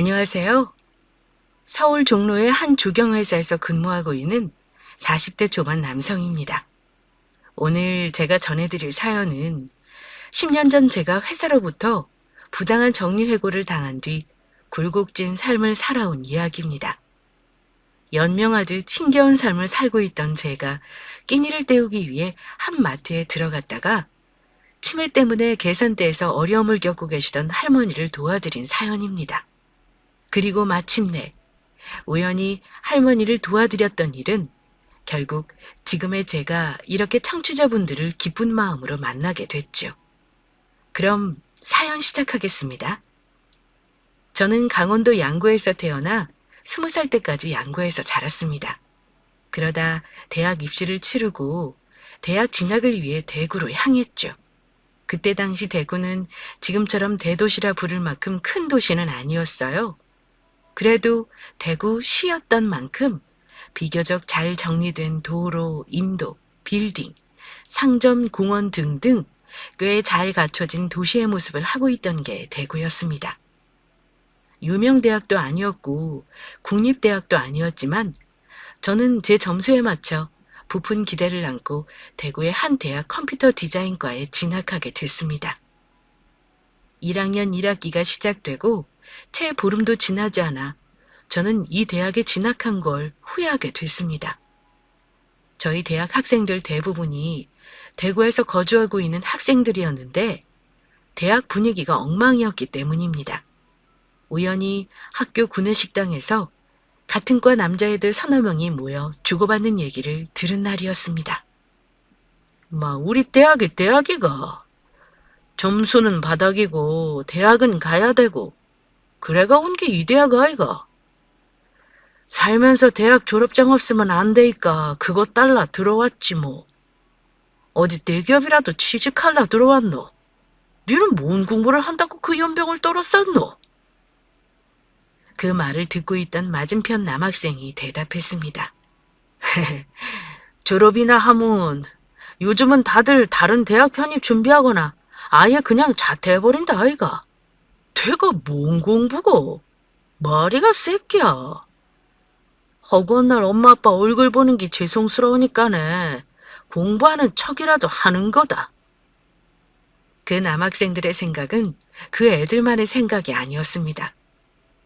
안녕하세요. 서울 종로의 한 조경회사에서 근무하고 있는 40대 초반 남성입니다. 오늘 제가 전해드릴 사연은 10년 전 제가 회사로부터 부당한 정리해고를 당한 뒤 굴곡진 삶을 살아온 이야기입니다. 연명하듯 힘겨운 삶을 살고 있던 제가 끼니를 때우기 위해 한 마트에 들어갔다가 치매 때문에 계산대에서 어려움을 겪고 계시던 할머니를 도와드린 사연입니다. 그리고 마침내 우연히 할머니를 도와드렸던 일은 결국 지금의 제가 이렇게 청취자분들을 기쁜 마음으로 만나게 됐죠. 그럼 사연 시작하겠습니다. 저는 강원도 양구에서 태어나 20살 때까지 양구에서 자랐습니다. 그러다 대학 입시를 치르고 대학 진학을 위해 대구로 향했죠. 그때 당시 대구는 지금처럼 대도시라 부를 만큼 큰 도시는 아니었어요. 그래도 대구시였던 만큼 비교적 잘 정리된 도로, 인도, 빌딩, 상점, 공원 등등 꽤 잘 갖춰진 도시의 모습을 하고 있던 게 대구였습니다. 유명 대학도 아니었고 국립대학도 아니었지만 저는 제 점수에 맞춰 부푼 기대를 안고 대구의 한 대학 컴퓨터 디자인과에 진학하게 됐습니다. 1학년 1학기가 시작되고 채 보름도 지나지 않아 저는 이 대학에 진학한 걸 후회하게 됐습니다. 저희 대학 학생들 대부분이 대구에서 거주하고 있는 학생들이었는데 대학 분위기가 엉망이었기 때문입니다. 우연히 학교 구내식당에서 같은 과 남자애들 서너 명이 모여 주고받는 얘기를 들은 날이었습니다. 우리 대학이 대학이가. 점수는 바닥이고 대학은 가야 되고 그래가 온 게 이 대학 아이가. 살면서 대학 졸업장 없으면 안 되니까 그거 딸라 들어왔지 뭐. 어디 대기업이라도 취직할라 들어왔노. 니는 뭔 공부를 한다고 그 연병을 떨었었노? 그 말을 듣고 있던 맞은편 남학생이 대답했습니다. 졸업이나 하면 요즘은 다들 다른 대학 편입 준비하거나 아예 그냥 자퇴해버린다 아이가. 대가 뭔 공부고? 머리가 새끼야. 허구한 날 엄마 아빠 얼굴 보는 게 죄송스러우니까네 공부하는 척이라도 하는 거다. 그 남학생들의 생각은 그 애들만의 생각이 아니었습니다.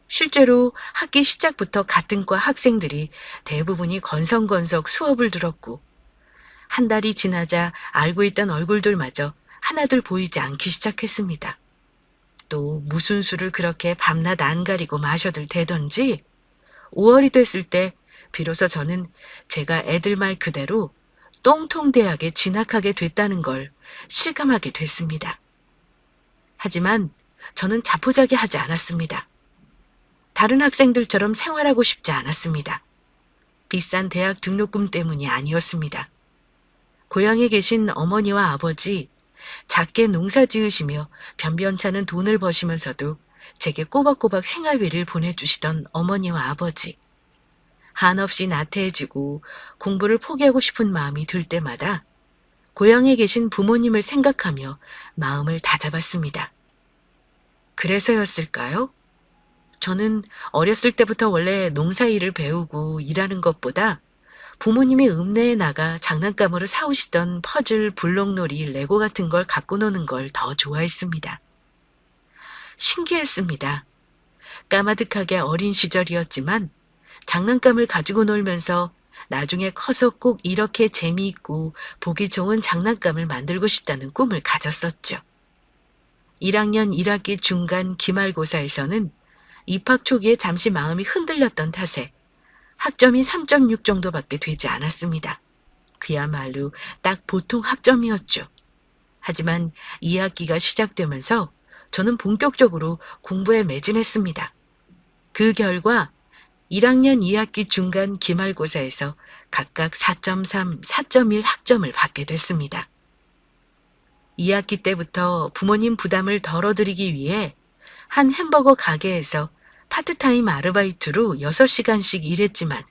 실제로 학기 시작부터 같은 과 학생들이 대부분이 건성건성 수업을 들었고 한 달이 지나자 알고 있던 얼굴들마저 하나둘 보이지 않기 시작했습니다. 또 무슨 술을 그렇게 밤낮 안 가리고 마셔들 대던지 5월이 됐을 때 비로소 저는 제가 애들 말 그대로 똥통대학에 진학하게 됐다는 걸 실감하게 됐습니다. 하지만 저는 자포자기하지 않았습니다. 다른 학생들처럼 생활하고 싶지 않았습니다. 비싼 대학 등록금 때문이 아니었습니다. 고향에 계신 어머니와 아버지, 작게 농사 지으시며 변변찮은 돈을 버시면서도 제게 꼬박꼬박 생활비를 보내주시던 어머니와 아버지. 한없이 나태해지고 공부를 포기하고 싶은 마음이 들 때마다 고향에 계신 부모님을 생각하며 마음을 다잡았습니다. 그래서였을까요? 저는 어렸을 때부터 원래 농사일을 배우고 일하는 것보다 부모님이 읍내에 나가 장난감으로 사오시던 퍼즐, 블록놀이, 레고 같은 걸 갖고 노는 걸 더 좋아했습니다. 신기했습니다. 까마득하게 어린 시절이었지만 장난감을 가지고 놀면서 나중에 커서 꼭 이렇게 재미있고 보기 좋은 장난감을 만들고 싶다는 꿈을 가졌었죠. 1학년 1학기 중간 기말고사에서는 입학 초기에 잠시 마음이 흔들렸던 탓에 학점이 3.6 정도밖에 되지 않았습니다. 그야말로 딱 보통 학점이었죠. 하지만 2학기가 시작되면서 저는 본격적으로 공부에 매진했습니다. 그 결과 1학년 2학기 중간 기말고사에서 각각 4.3, 4.1 학점을 받게 됐습니다. 2학기 때부터 부모님 부담을 덜어드리기 위해 한 햄버거 가게에서 파트타임 아르바이트로 6시간씩 일했지만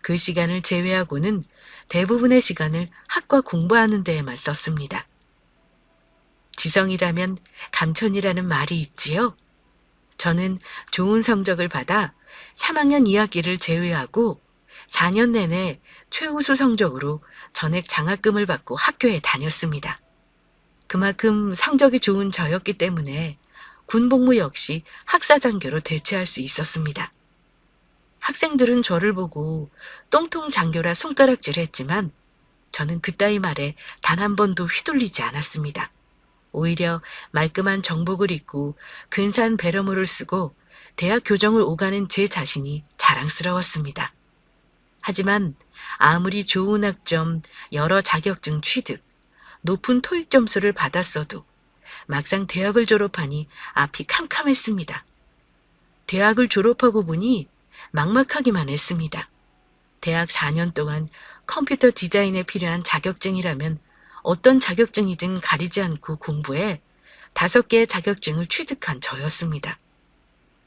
그 시간을 제외하고는 대부분의 시간을 학과 공부하는 데에만 썼습니다. 지성이라면 감천이라는 말이 있지요. 저는 좋은 성적을 받아 3학년 2학기를 제외하고 4년 내내 최우수 성적으로 전액 장학금을 받고 학교에 다녔습니다. 그만큼 성적이 좋은 저였기 때문에 군복무 역시 학사장교로 대체할 수 있었습니다. 학생들은 저를 보고 똥통 장교라 손가락질했지만 저는 그따위 말에 단 한 번도 휘둘리지 않았습니다. 오히려 말끔한 정복을 입고 근사한 배려물을 쓰고 대학 교정을 오가는 제 자신이 자랑스러웠습니다. 하지만 아무리 좋은 학점, 여러 자격증 취득, 높은 토익 점수를 받았어도 막상 대학을 졸업하니 앞이 캄캄했습니다. 대학을 졸업하고 보니 막막하기만 했습니다. 대학 4년 동안 컴퓨터 디자인에 필요한 자격증이라면 어떤 자격증이든 가리지 않고 공부해 5개의 자격증을 취득한 저였습니다.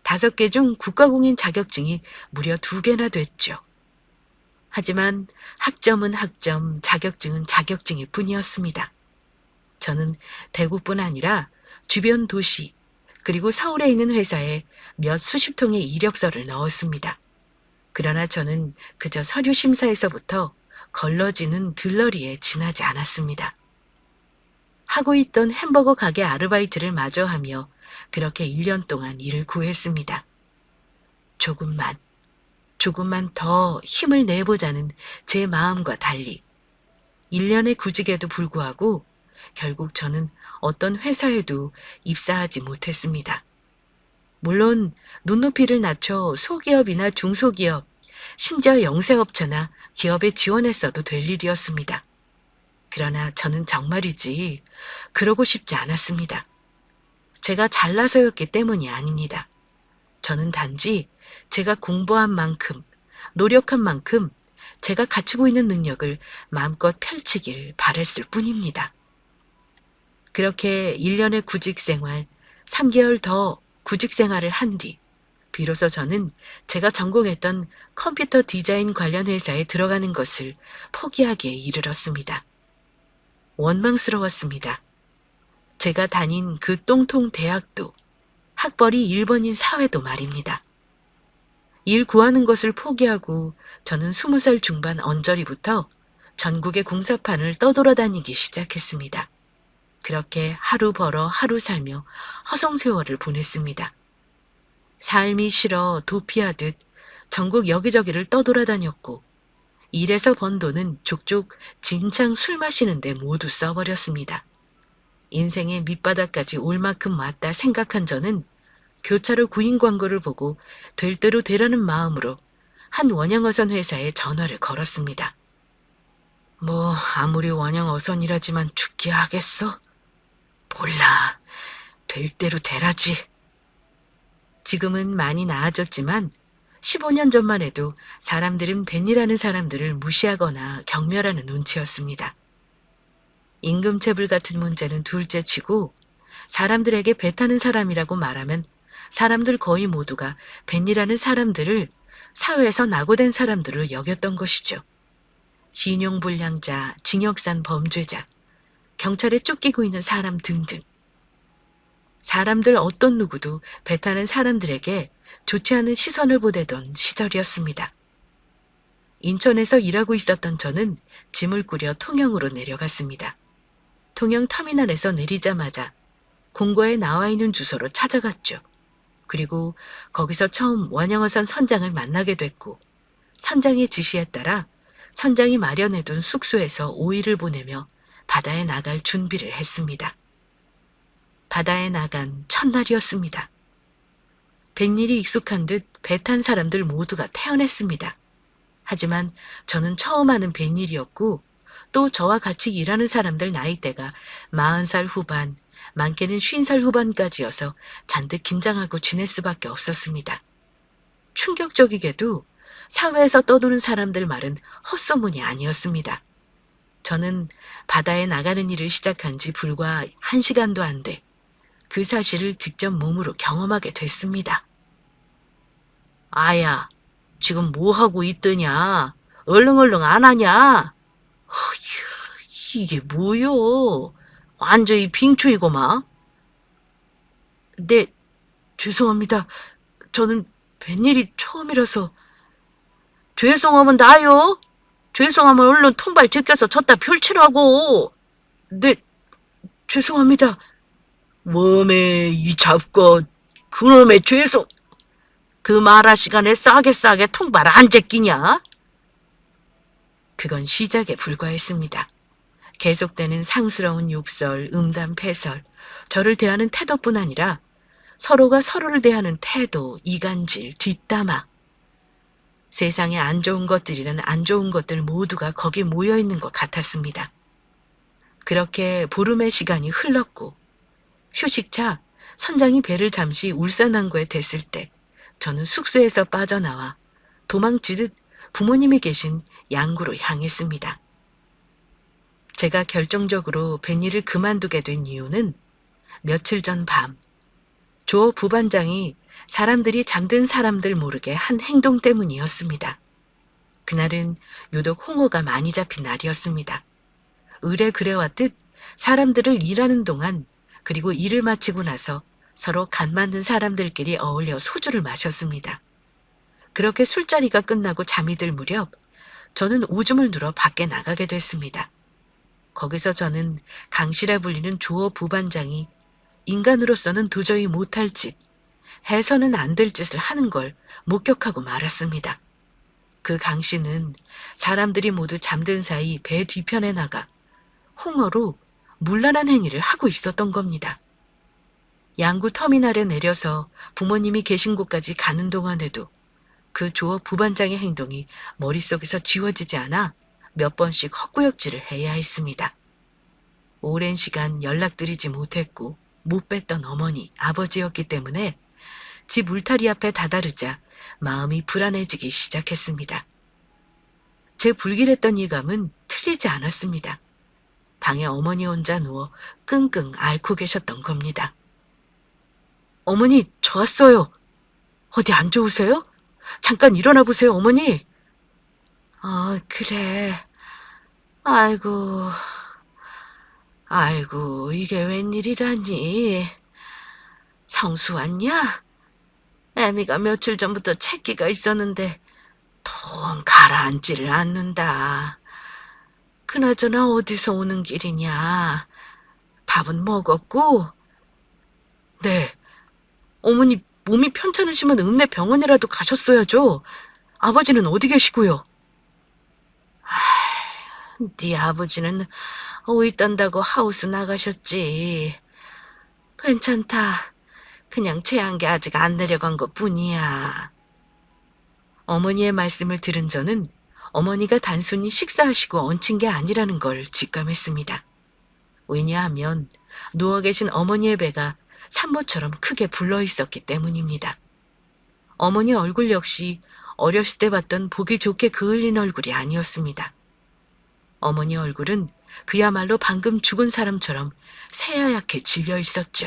5개 중 국가공인 자격증이 무려 2개나 됐죠. 하지만 학점은 학점, 자격증은 자격증일 뿐이었습니다. 저는 대구뿐 아니라 주변 도시, 그리고 서울에 있는 회사에 몇 수십 통의 이력서를 넣었습니다. 그러나 저는 그저 서류 심사에서부터 걸러지는 들러리에 지나지 않았습니다. 하고 있던 햄버거 가게 아르바이트를 마저 하며 그렇게 1년 동안 일을 구했습니다. 조금만 더 힘을 내보자는 제 마음과 달리 1년의 구직에도 불구하고 결국 저는 어떤 회사에도 입사하지 못했습니다. 물론 눈높이를 낮춰 소기업이나 중소기업, 심지어 영세업체나 기업에 지원했어도 될 일이었습니다. 그러나 저는 정말이지 그러고 싶지 않았습니다. 제가 잘나서였기 때문이 아닙니다. 저는 단지 제가 공부한 만큼, 노력한 만큼 제가 갖추고 있는 능력을 마음껏 펼치길 바랬을 뿐입니다. 그렇게 1년의 구직 생활, 3개월 더 구직 생활을 한 뒤, 비로소 저는 제가 전공했던 컴퓨터 디자인 관련 회사에 들어가는 것을 포기하기에 이르렀습니다. 원망스러웠습니다. 제가 다닌 그 똥통 대학도, 학벌이 1번인 사회도 말입니다. 일 구하는 것을 포기하고 저는 20살 중반 언저리부터 전국의 공사판을 떠돌아다니기 시작했습니다. 그렇게 하루 벌어 하루 살며 허송세월을 보냈습니다. 삶이 싫어 도피하듯 전국 여기저기를 떠돌아다녔고 일에서 번 돈은 족족 진창 술 마시는데 모두 써버렸습니다. 인생의 밑바닥까지 올 만큼 왔다 생각한 저는 교차로 구인 광고를 보고 될 대로 되라는 마음으로 한 원양어선 회사에 전화를 걸었습니다. 뭐 아무리 원양어선이라지만 죽기 하겠어? 몰라. 될 대로 되라지. 지금은 많이 나아졌지만 15년 전만 해도 사람들은 벤이라는 사람들을 무시하거나 경멸하는 눈치였습니다. 임금체불 같은 문제는 둘째치고 사람들에게 배 타는 사람이라고 말하면 사람들 거의 모두가 벤이라는 사람들을 사회에서 낙오된 사람들로 여겼던 것이죠. 신용불량자, 징역산 범죄자, 경찰에 쫓기고 있는 사람 등등. 사람들 어떤 누구도 배 타는 사람들에게 좋지 않은 시선을 보내던 시절이었습니다. 인천에서 일하고 있었던 저는 짐을 꾸려 통영으로 내려갔습니다. 통영 터미널에서 내리자마자 공고에 나와 있는 주소로 찾아갔죠. 그리고 거기서 처음 원양어선 선장을 만나게 됐고 선장의 지시에 따라 선장이 마련해둔 숙소에서 5일을 보내며 바다에 나갈 준비를 했습니다. 바다에 나간 첫날이었습니다. 뱃일이 익숙한 듯 배 탄 사람들 모두가 태어났습니다. 하지만 저는 처음 하는 뱃일이었고 또 저와 같이 일하는 사람들 나이대가 40살 후반, 많게는 50살 후반까지여서 잔뜩 긴장하고 지낼 수밖에 없었습니다. 충격적이게도 사회에서 떠도는 사람들 말은 헛소문이 아니었습니다. 저는 바다에 나가는 일을 시작한 지 불과 1시간도 안 돼 그 사실을 직접 몸으로 경험하게 됐습니다. 아야, 지금 뭐 하고 있더냐? 얼렁얼렁 안 하냐? 허휴, 이게 뭐요? 완전히 빙초이고마. 네, 죄송합니다. 저는 웬일이 처음이라서. 죄송하면 나요. 죄송하면 얼른 통발 제껴서 졌다 펼치라고. 네, 죄송합니다. 웜에 이 잡것, 그놈의 죄송. 그 말할 시간에 싸게 통발 안 제끼냐? 그건 시작에 불과했습니다. 계속되는 상스러운 욕설, 음담패설, 저를 대하는 태도뿐 아니라 서로가 서로를 대하는 태도, 이간질, 뒷담화. 세상에 안 좋은 것들이란 안 좋은 것들 모두가 거기 모여 있는 것 같았습니다. 그렇게 보름의 시간이 흘렀고 휴식차 선장이 배를 잠시 울산항구에 댔을 때 저는 숙소에서 빠져나와 도망치듯 부모님이 계신 양구로 향했습니다. 제가 결정적으로 뱃일을 그만두게 된 이유는 며칠 전 밤, 조 부반장이 사람들이 잠든 사람들 모르게 한 행동 때문이었습니다. 그날은 유독 홍어가 많이 잡힌 날이었습니다. 의례 그래왔듯 사람들을 일하는 동안 그리고 일을 마치고 나서 서로 간 맞는 사람들끼리 어울려 소주를 마셨습니다. 그렇게 술자리가 끝나고 잠이 들 무렵 저는 오줌을 누러 밖에 나가게 됐습니다. 거기서 저는 강씨라 불리는 조어 부반장이 인간으로서는 도저히 못할 짓, 해서는 안 될 짓을 하는 걸 목격하고 말았습니다. 그 강씨는 사람들이 모두 잠든 사이 배 뒤편에 나가 홍어로 문란한 행위를 하고 있었던 겁니다. 양구 터미널에 내려서 부모님이 계신 곳까지 가는 동안에도 그 조어 부반장의 행동이 머릿속에서 지워지지 않아 몇 번씩 헛구역질을 해야 했습니다. 오랜 시간 연락드리지 못했고 못 뵀던 어머니, 아버지였기 때문에 집 울타리 앞에 다다르자 마음이 불안해지기 시작했습니다. 제 불길했던 예감은 틀리지 않았습니다. 방에 어머니 혼자 누워 끙끙 앓고 계셨던 겁니다. 어머니, 저 왔어요. 어디 안 좋으세요? 잠깐 일어나 보세요, 어머니. 그래. 아이고, 이게 웬일이라니. 성수 왔냐? 애미가 며칠 전부터 체기가 있었는데 통 가라앉지를 않는다. 그나저나 어디서 오는 길이냐? 밥은 먹었고? 네. 어머니 몸이 편찮으시면 읍내 병원이라도 가셨어야죠. 아버지는 어디 계시고요? 네 아버지는 오이 딴다고 하우스 나가셨지. 괜찮다. 그냥 체한 게 아직 안 내려간 것 뿐이야. 어머니의 말씀을 들은 저는 어머니가 단순히 식사하시고 얹힌 게 아니라는 걸 직감했습니다. 왜냐하면 누워 계신 어머니의 배가 산모처럼 크게 불러 있었기 때문입니다. 어머니 얼굴 역시 어렸을 때 봤던 보기 좋게 그을린 얼굴이 아니었습니다. 어머니 얼굴은 그야말로 방금 죽은 사람처럼 새하얗게 질려 있었죠.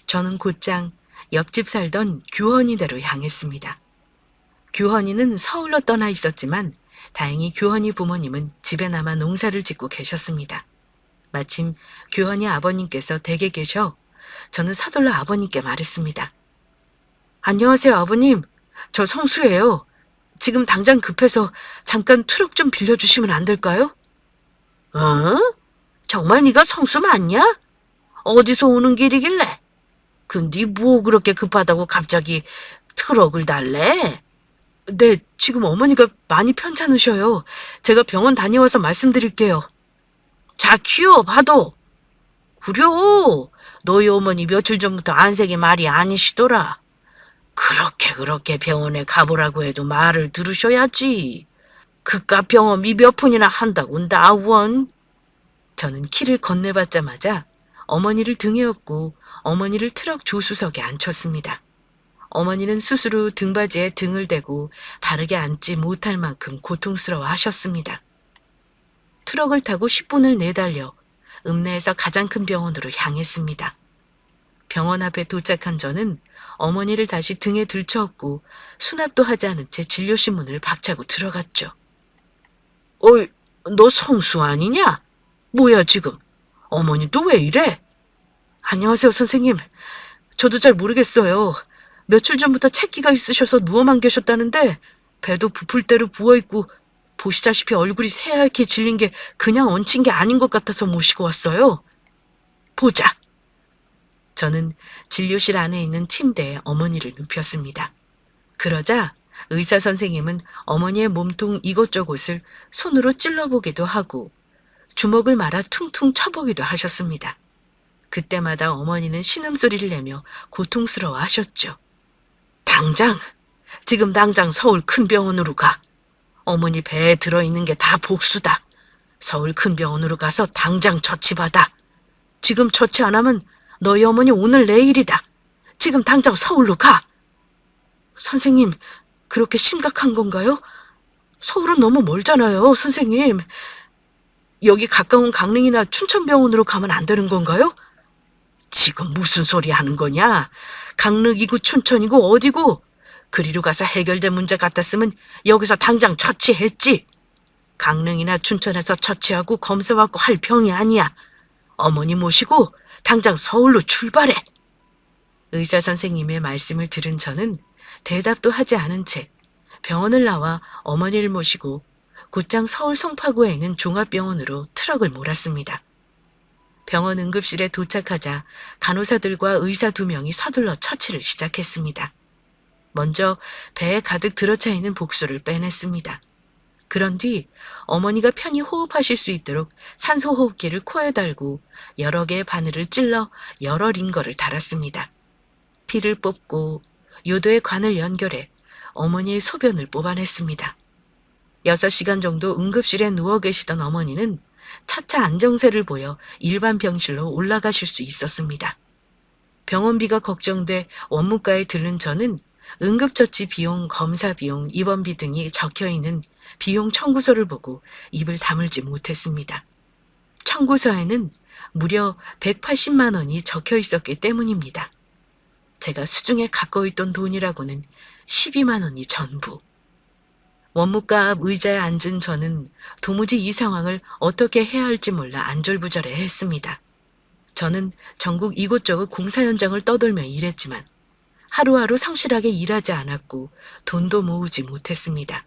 저는 곧장 옆집 살던 규헌이대로 향했습니다. 규헌이는 서울로 떠나 있었지만 다행히 규헌이 부모님은 집에 남아 농사를 짓고 계셨습니다. 마침 규헌이 아버님께서 댁에 계셔 저는 서둘러 아버님께 말했습니다. 안녕하세요, 아버님. 저 성수예요. 지금 당장 급해서 잠깐 트럭 좀 빌려주시면 안 될까요? 정말 네가 성수 맞냐? 어디서 오는 길이길래? 근데 뭐 그렇게 급하다고 갑자기 트럭을 달래? 네, 지금 어머니가 많이 편찮으셔요. 제가 병원 다녀와서 말씀드릴게요. 자, 키워봐도. 그려. 너희 어머니 며칠 전부터 안색이 말이 아니시더라. 그렇게 병원에 가보라고 해도 말을 들으셔야지. 그깟 병원이 몇 푼이나 한다고 나원. 저는 키를 건네받자마자 어머니를 등에 업고 어머니를 트럭 조수석에 앉혔습니다. 어머니는 스스로 등받이에 등을 대고 바르게 앉지 못할 만큼 고통스러워 하셨습니다. 트럭을 타고 10분을 내달려 읍내에서 가장 큰 병원으로 향했습니다. 병원 앞에 도착한 저는 어머니를 다시 등에 들쳐업고 수납도 하지 않은 채 진료실 문을 박차고 들어갔죠. 어이, 너 성수 아니냐? 뭐야 지금? 어머니도 왜 이래? 안녕하세요 선생님. 저도 잘 모르겠어요. 며칠 전부터 체기가 있으셔서 누워만 계셨다는데 배도 부풀 대로 부어있고 보시다시피 얼굴이 새하얗게 질린 게 그냥 얹힌 게 아닌 것 같아서 모시고 왔어요. 보자. 저는 진료실 안에 있는 침대에 어머니를 눕혔습니다. 그러자 의사 선생님은 어머니의 몸통 이곳저곳을 손으로 찔러보기도 하고 주먹을 말아 퉁퉁 쳐보기도 하셨습니다. 그때마다 어머니는 신음소리를 내며 고통스러워 하셨죠. 지금 당장 서울 큰 병원으로 가. 어머니 배에 들어있는 게 다 복수다. 서울 큰 병원으로 가서 당장 처치받아. 지금 처치 안 하면 너희 어머니 오늘 내일이다. 지금 당장 서울로 가. 선생님, 그렇게 심각한 건가요? 서울은 너무 멀잖아요, 선생님. 여기 가까운 강릉이나 춘천병원으로 가면 안 되는 건가요? 지금 무슨 소리 하는 거냐? 강릉이고 춘천이고 어디고? 그리로 가서 해결된 문제 같았으면 여기서 당장 처치했지. 강릉이나 춘천에서 처치하고 검사받고 할 병이 아니야. 어머니 모시고 당장 서울로 출발해. 의사 선생님의 말씀을 들은 저는 대답도 하지 않은 채 병원을 나와 어머니를 모시고 곧장 서울 송파구에 있는 종합병원으로 트럭을 몰았습니다. 병원 응급실에 도착하자 간호사들과 의사 2명이 서둘러 처치를 시작했습니다. 먼저 배에 가득 들어차 있는 복수를 빼냈습니다. 그런 뒤 어머니가 편히 호흡하실 수 있도록 산소호흡기를 코에 달고 여러 개의 바늘을 찔러 여러 링거를 달았습니다. 피를 뽑고 요도의 관을 연결해 어머니의 소변을 뽑아냈습니다. 6시간 정도 응급실에 누워 계시던 어머니는 차차 안정세를 보여 일반 병실로 올라가실 수 있었습니다. 병원비가 걱정돼 원무과에 들른 저는 응급처치 비용, 검사 비용, 입원비 등이 적혀있는 비용 청구서를 보고 입을 다물지 못했습니다. 청구서에는 무려 180만 원이 적혀 있었기 때문입니다. 제가 수중에 갖고 있던 돈이라고는 12만 원이 전부. 원무과 앞 의자에 앉은 저는 도무지 이 상황을 어떻게 해야 할지 몰라 안절부절해 했습니다. 저는 전국 이곳저곳 공사 현장을 떠돌며 일했지만 하루하루 성실하게 일하지 않았고 돈도 모으지 못했습니다.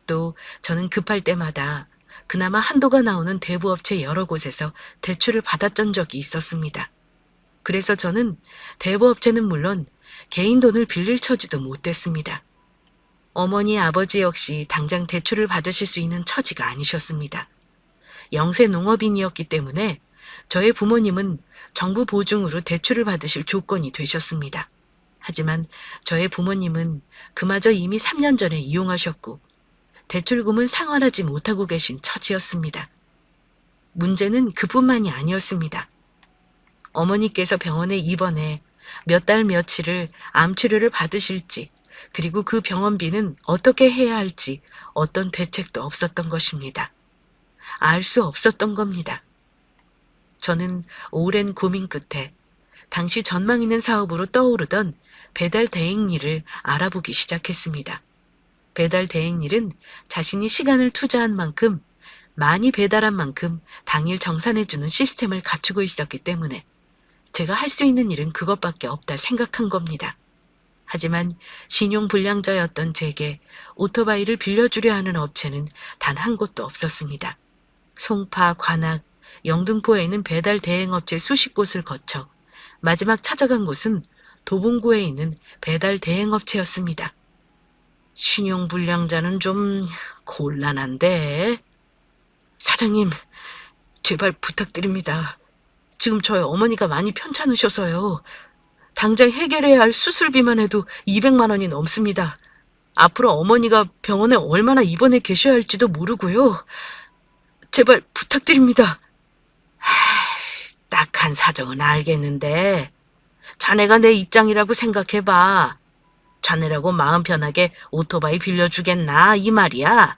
또 저는 급할 때마다 그나마 한도가 나오는 대부업체 여러 곳에서 대출을 받았던 적이 있었습니다. 그래서 저는 대부업체는 물론 개인 돈을 빌릴 처지도 못 됐습니다. 어머니, 아버지 역시 당장 대출을 받으실 수 있는 처지가 아니셨습니다. 영세 농업인이었기 때문에 저의 부모님은 정부 보증으로 대출을 받으실 조건이 되셨습니다. 하지만 저의 부모님은 그마저 이미 3년 전에 이용하셨고 대출금은 상환하지 못하고 계신 처지였습니다. 문제는 그뿐만이 아니었습니다. 어머니께서 병원에 입원해 몇 달 며칠을 암치료를 받으실지 그리고 그 병원비는 어떻게 해야 할지 어떤 대책도 없었던 것입니다. 알 수 없었던 겁니다. 저는 오랜 고민 끝에 당시 전망 있는 사업으로 떠오르던 배달 대행일을 알아보기 시작했습니다. 배달 대행일은 자신이 시간을 투자한 만큼 많이 배달한 만큼 당일 정산해주는 시스템을 갖추고 있었기 때문에 제가 할 수 있는 일은 그것밖에 없다 생각한 겁니다. 하지만 신용불량자였던 제게 오토바이를 빌려주려 하는 업체는 단 한 곳도 없었습니다. 송파, 관악, 영등포에 있는 배달 대행업체 수십 곳을 거쳐 마지막 찾아간 곳은 도봉구에 있는 배달 대행업체였습니다. 신용불량자는 좀 곤란한데. 사장님, 제발 부탁드립니다. 지금 저희 어머니가 많이 편찮으셔서요. 당장 해결해야 할 수술비만 해도 200만 원이 넘습니다. 앞으로 어머니가 병원에 얼마나 입원해 계셔야 할지도 모르고요. 제발 부탁드립니다. 딱한 사정은 알겠는데 자네가 내 입장이라고 생각해봐. 자네라고 마음 편하게 오토바이 빌려주겠나 이 말이야.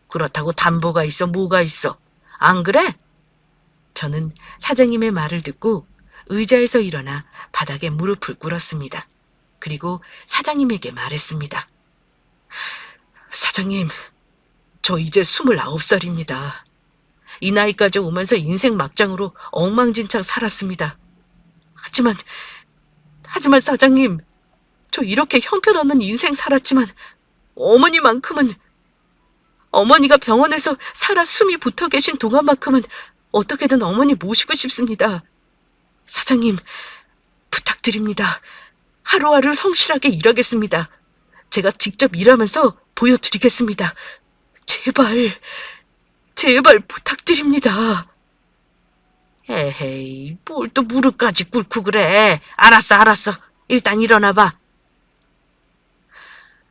그렇다고 담보가 있어 뭐가 있어. 안 그래? 저는 사장님의 말을 듣고 의자에서 일어나 바닥에 무릎을 꿇었습니다. 그리고 사장님에게 말했습니다. 사장님, 저 이제 29살입니다. 이 나이까지 오면서 인생 막장으로 엉망진창 살았습니다. 하지만 사장님, 저 이렇게 형편없는 인생 살았지만 어머니만큼은, 어머니가 병원에서 살아 숨이 붙어 계신 동안만큼은 어떻게든 어머니 모시고 싶습니다. 사장님, 부탁드립니다. 하루하루 성실하게 일하겠습니다. 제가 직접 일하면서 보여드리겠습니다. 제발, 제발 부탁드립니다. 에헤이, 뭘 또 무릎까지 꿇고 그래. 알았어. 일단 일어나봐.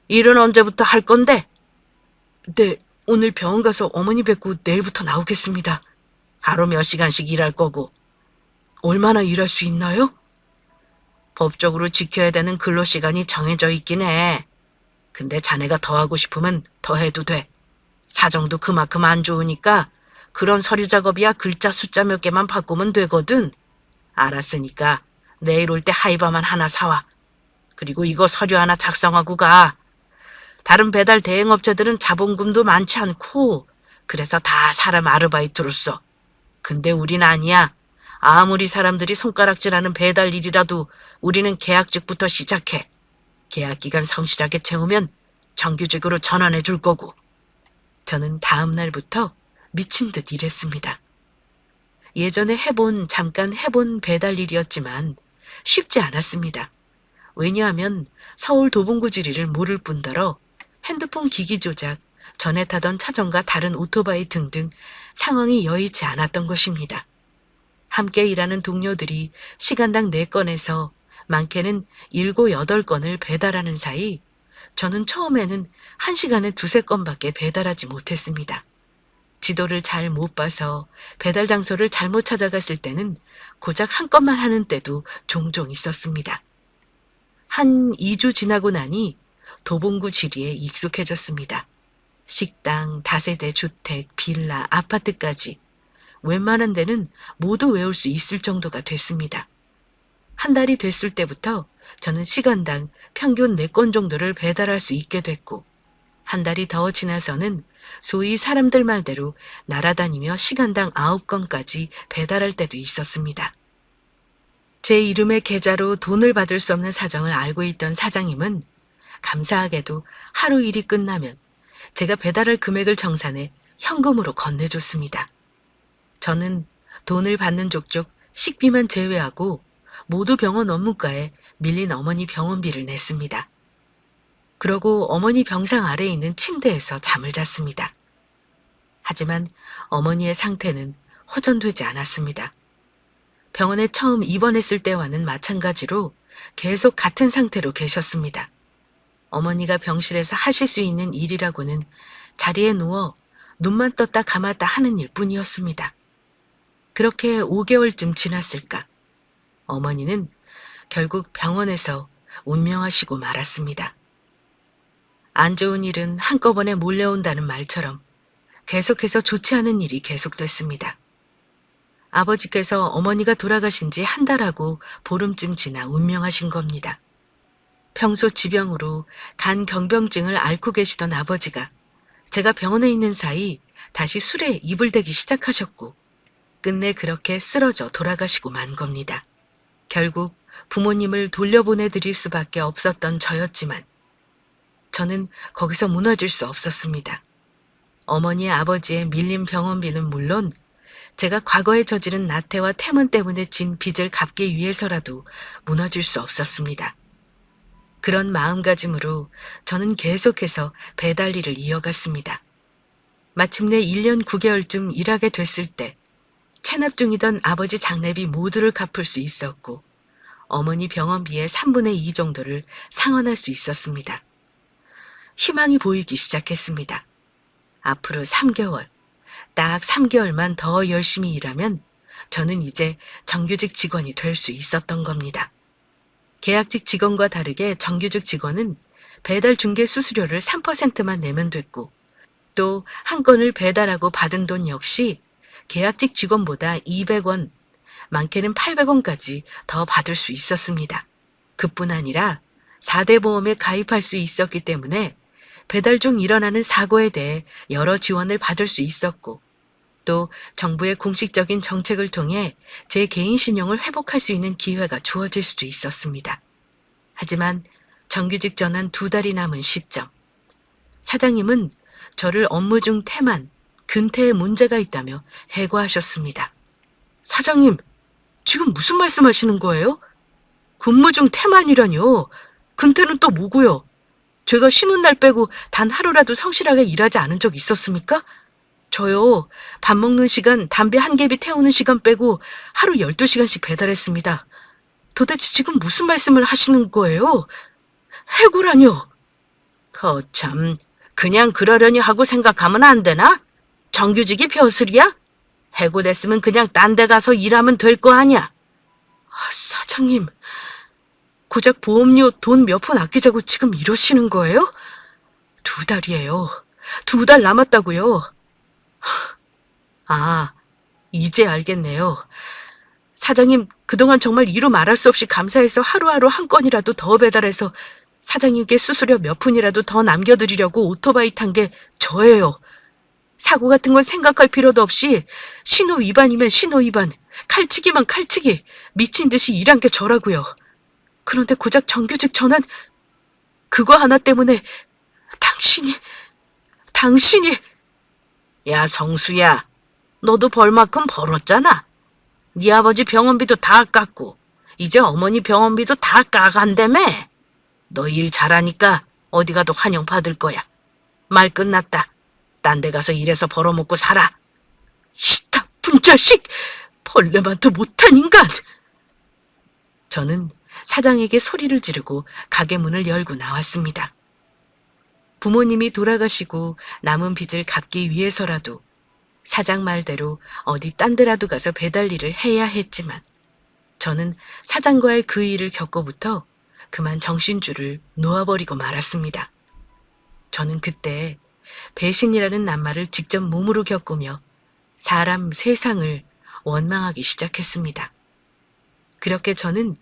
일은 언제부터 할 건데? 네, 오늘 병원 가서 어머니 뵙고 내일부터 나오겠습니다. 하루 몇 시간씩 일할 거고. 얼마나 일할 수 있나요? 법적으로 지켜야 되는 근로시간이 정해져 있긴 해. 근데 자네가 더 하고 싶으면 더 해도 돼. 사정도 그만큼 안 좋으니까 그런 서류 작업이야 글자 숫자 몇 개만 바꾸면 되거든. 알았으니까 내일 올 때 하이바만 하나 사와. 그리고 이거 서류 하나 작성하고 가. 다른 배달 대행업체들은 자본금도 많지 않고 그래서 다 사람 아르바이트로 써. 근데 우린 아니야. 아무리 사람들이 손가락질하는 배달 일이라도 우리는 계약직부터 시작해. 계약 기간 성실하게 채우면 정규직으로 전환해 줄 거고. 저는 다음 날부터 미친 듯 일했습니다. 예전에 잠깐 해본 배달 일이었지만 쉽지 않았습니다. 왜냐하면 서울 도봉구 지리를 모를 뿐더러 핸드폰 기기 조작, 전에 타던 차종과 다른 오토바이 등등 상황이 여의치 않았던 것입니다. 함께 일하는 동료들이 시간당 4건에서 많게는 7, 8건을 배달하는 사이 저는 처음에는 1시간에 2~3건밖에 배달하지 못했습니다. 지도를 잘 못 봐서 배달 장소를 잘못 찾아갔을 때는 고작 1건만 하는 때도 종종 있었습니다. 한 2주 지나고 나니 도봉구 지리에 익숙해졌습니다. 식당, 다세대 주택, 빌라, 아파트까지 웬만한 데는 모두 외울 수 있을 정도가 됐습니다. 한 달이 됐을 때부터 저는 시간당 평균 4건 정도를 배달할 수 있게 됐고, 한 달이 더 지나서는 소위 사람들 말대로 날아다니며 시간당 9건까지 배달할 때도 있었습니다. 제 이름의 계좌로 돈을 받을 수 없는 사정을 알고 있던 사장님은 감사하게도 하루 일이 끝나면 제가 배달할 금액을 정산해 현금으로 건네줬습니다. 저는 돈을 받는 족족 식비만 제외하고 모두 병원 업무가에 밀린 어머니 병원비를 냈습니다. 그러고 어머니 병상 아래에 있는 침대에서 잠을 잤습니다. 하지만 어머니의 상태는 호전되지 않았습니다. 병원에 처음 입원했을 때와는 마찬가지로 계속 같은 상태로 계셨습니다. 어머니가 병실에서 하실 수 있는 일이라고는 자리에 누워 눈만 떴다 감았다 하는 일뿐이었습니다. 그렇게 5개월쯤 지났을까? 어머니는 결국 병원에서 운명하시고 말았습니다. 안 좋은 일은 한꺼번에 몰려온다는 말처럼 계속해서 좋지 않은 일이 계속됐습니다. 아버지께서 어머니가 돌아가신 지 한 달하고 보름쯤 지나 운명하신 겁니다. 평소 지병으로 간 경병증을 앓고 계시던 아버지가 제가 병원에 있는 사이 다시 술에 입을 대기 시작하셨고 끝내 그렇게 쓰러져 돌아가시고 만 겁니다. 결국 부모님을 돌려보내드릴 수밖에 없었던 저였지만 저는 거기서 무너질 수 없었습니다. 어머니 아버지의 밀린 병원비는 물론 제가 과거에 저지른 나태와 태문 때문에 진 빚을 갚기 위해서라도 무너질 수 없었습니다. 그런 마음가짐으로 저는 계속해서 배달 일을 이어갔습니다. 마침내 1년 9개월쯤 일하게 됐을 때 체납 중이던 아버지 장례비 모두를 갚을 수 있었고 어머니 병원비의 3분의 2 정도를 상환할 수 있었습니다. 희망이 보이기 시작했습니다. 앞으로 3개월, 딱 3개월만 더 열심히 일하면 저는 이제 정규직 직원이 될 수 있었던 겁니다. 계약직 직원과 다르게 정규직 직원은 배달 중개 수수료를 3%만 내면 됐고 또 한 건을 배달하고 받은 돈 역시 계약직 직원보다 200원, 많게는 800원까지 더 받을 수 있었습니다. 그뿐 아니라 4대 보험에 가입할 수 있었기 때문에 배달 중 일어나는 사고에 대해 여러 지원을 받을 수 있었고 또 정부의 공식적인 정책을 통해 제 개인 신용을 회복할 수 있는 기회가 주어질 수도 있었습니다. 하지만 정규직 전환 2달이 남은 시점, 사장님은 저를 업무 중 태만, 근태에 문제가 있다며 해고하셨습니다. 사장님, 지금 무슨 말씀하시는 거예요? 근무 중 태만이라뇨? 근태는 또 뭐고요? 제가 쉬는 날 빼고 단 하루라도 성실하게 일하지 않은 적 있었습니까? 저요, 밥 먹는 시간, 담배 한 개비 태우는 시간 빼고 하루 12시간씩 배달했습니다. 도대체 지금 무슨 말씀을 하시는 거예요? 해고라뇨? 거참, 그냥 그러려니 하고 생각하면 안 되나? 정규직이 벼슬이야? 해고됐으면 그냥 딴 데 가서 일하면 될 거 아니야. 사장님, 고작 보험료 돈 몇 푼 아끼자고 지금 이러시는 거예요? 2달이에요. 2달 남았다고요. 아, 이제 알겠네요. 사장님, 그동안 정말 이루 말할 수 없이 감사해서 하루하루 한 건이라도 더 배달해서 사장님께 수수료 몇 푼이라도 더 남겨드리려고 오토바이 탄 게 저예요. 사고 같은 건 생각할 필요도 없이 신호 위반이면 신호 위반, 칼치기면 칼치기, 미친 듯이 일한 게 저라고요. 그런데 고작 정규직 전환, 그거 하나 때문에 당신이. 야, 성수야, 너도 벌만큼 벌었잖아. 네 아버지 병원비도 다 깎고 이제 어머니 병원비도 다 까간다며. 너 일 잘하니까 어디 가도 환영 받을 거야. 말 끝났다. 딴 데 가서 일해서 벌어먹고 살아. 이 나쁜 자식! 벌레만도 못한 인간! 저는 사장에게 소리를 지르고 가게 문을 열고 나왔습니다. 부모님이 돌아가시고 남은 빚을 갚기 위해서라도 사장 말대로 어디 딴 데라도 가서 배달 일을 해야 했지만 저는 사장과의 그 일을 겪고부터 그만 정신줄을 놓아버리고 말았습니다. 저는 그때 배신이라는 낱말을 직접 몸으로 겪으며 사람, 세상을 원망하기 시작했습니다. 그렇게 저는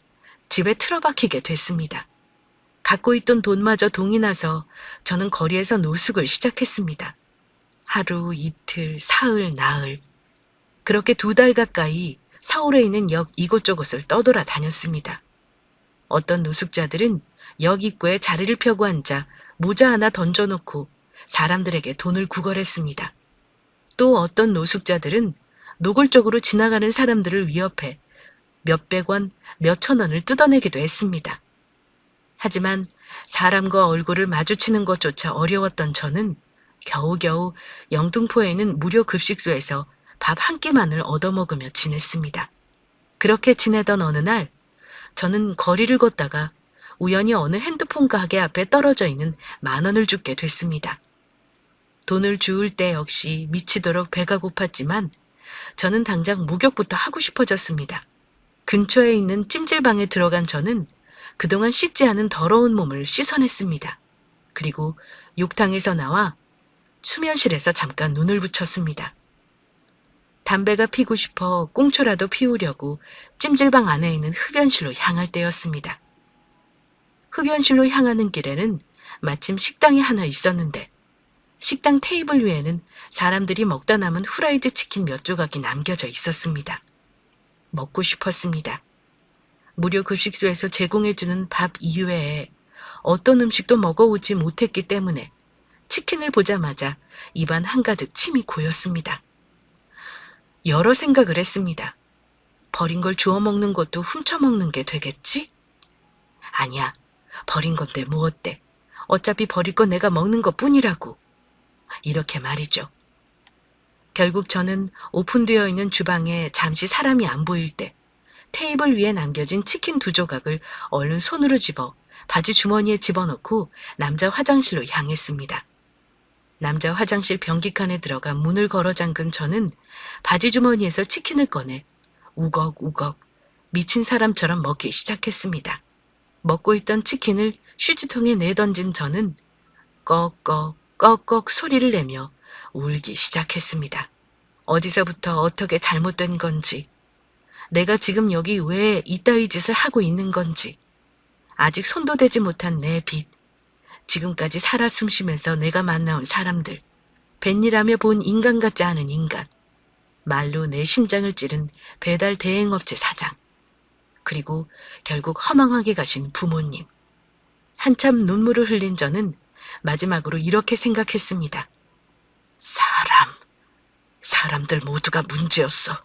집에 틀어박히게 됐습니다. 갖고 있던 돈마저 동이 나서 저는 거리에서 노숙을 시작했습니다. 하루, 이틀, 사흘, 나흘. 그렇게 2달 가까이 서울에 있는 역 이곳저곳을 떠돌아 다녔습니다. 어떤 노숙자들은 역 입구에 자리를 펴고 앉아 모자 하나 던져놓고 사람들에게 돈을 구걸했습니다. 또 어떤 노숙자들은 노골적으로 지나가는 사람들을 위협해 몇백 원, 몇천 원을 뜯어내기도 했습니다. 하지만 사람과 얼굴을 마주치는 것조차 어려웠던 저는 겨우겨우 영등포에 있는 무료 급식소에서 밥 한 끼만을 얻어먹으며 지냈습니다. 그렇게 지내던 어느 날 저는 거리를 걷다가 우연히 어느 핸드폰 가게 앞에 떨어져 있는 10,000원을 줍게 됐습니다. 돈을 주울 때 역시 미치도록 배가 고팠지만 저는 당장 목욕부터 하고 싶어졌습니다. 근처에 있는 찜질방에 들어간 저는 그동안 씻지 않은 더러운 몸을 씻어냈습니다. 그리고 욕탕에서 나와 수면실에서 잠깐 눈을 붙였습니다. 담배가 피고 싶어 꽁초라도 피우려고 찜질방 안에 있는 흡연실로 향할 때였습니다. 흡연실로 향하는 길에는 마침 식당이 하나 있었는데 식당 테이블 위에는 사람들이 먹다 남은 후라이드 치킨 몇 조각이 남겨져 있었습니다. 먹고 싶었습니다. 무료 급식소에서 제공해주는 밥 이외에 어떤 음식도 먹어오지 못했기 때문에 치킨을 보자마자 입안 한가득 침이 고였습니다. 여러 생각을 했습니다. 버린 걸 주워 먹는 것도 훔쳐 먹는 게 되겠지? 아니야, 버린 건데 뭐 어때? 어차피 버릴 건 내가 먹는 것 뿐이라고. 이렇게 말이죠. 결국 저는 오픈되어 있는 주방에 잠시 사람이 안 보일 때 테이블 위에 남겨진 치킨 2조각을 얼른 손으로 집어 바지 주머니에 집어넣고 남자 화장실로 향했습니다. 남자 화장실 변기칸에 들어가 문을 걸어 잠근 저는 바지 주머니에서 치킨을 꺼내 우걱우걱 미친 사람처럼 먹기 시작했습니다. 먹고 있던 치킨을 휴지통에 내던진 저는 꺽꺽 꺽꺽 소리를 내며 울기 시작했습니다. 어디서부터 어떻게 잘못된 건지, 내가 지금 여기 왜 이따위 짓을 하고 있는 건지, 아직 손도 대지 못한 내 빚, 지금까지 살아 숨쉬면서 내가 만나온 사람들, 뱃일하며 본 인간 같지 않은 인간, 말로 내 심장을 찌른 배달 대행업체 사장, 그리고 결국 허망하게 가신 부모님, 한참 눈물을 흘린 저는 마지막으로 이렇게 생각했습니다. 사람들 모두가 문제였어.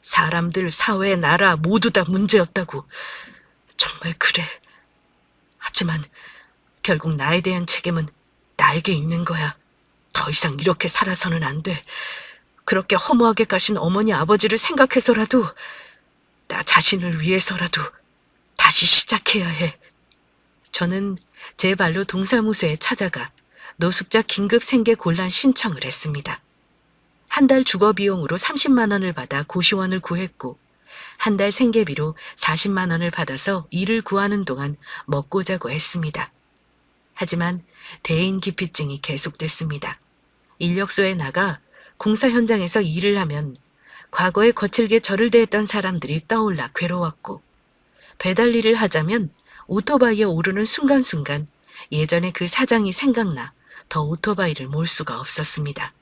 사람들, 사회, 나라 모두 다 문제였다고. 정말 그래. 하지만 결국 나에 대한 책임은 나에게 있는 거야. 더 이상 이렇게 살아서는 안 돼. 그렇게 허무하게 가신 어머니 아버지를 생각해서라도, 나 자신을 위해서라도 다시 시작해야 해. 저는 제 발로 동사무소에 찾아가 노숙자 긴급 생계 곤란 신청을 했습니다. 한 달 주거 비용으로 30만 원을 받아 고시원을 구했고, 한 달 생계비로 40만 원을 받아서 일을 구하는 동안 먹고 자고 했습니다. 하지만 대인 기피증이 계속됐습니다. 인력소에 나가 공사 현장에서 일을 하면 과거에 거칠게 저를 대했던 사람들이 떠올라 괴로웠고, 배달 일을 하자면 오토바이에 오르는 순간순간 예전에 그 사장이 생각나 더 오토바이를 몰 수가 없었습니다.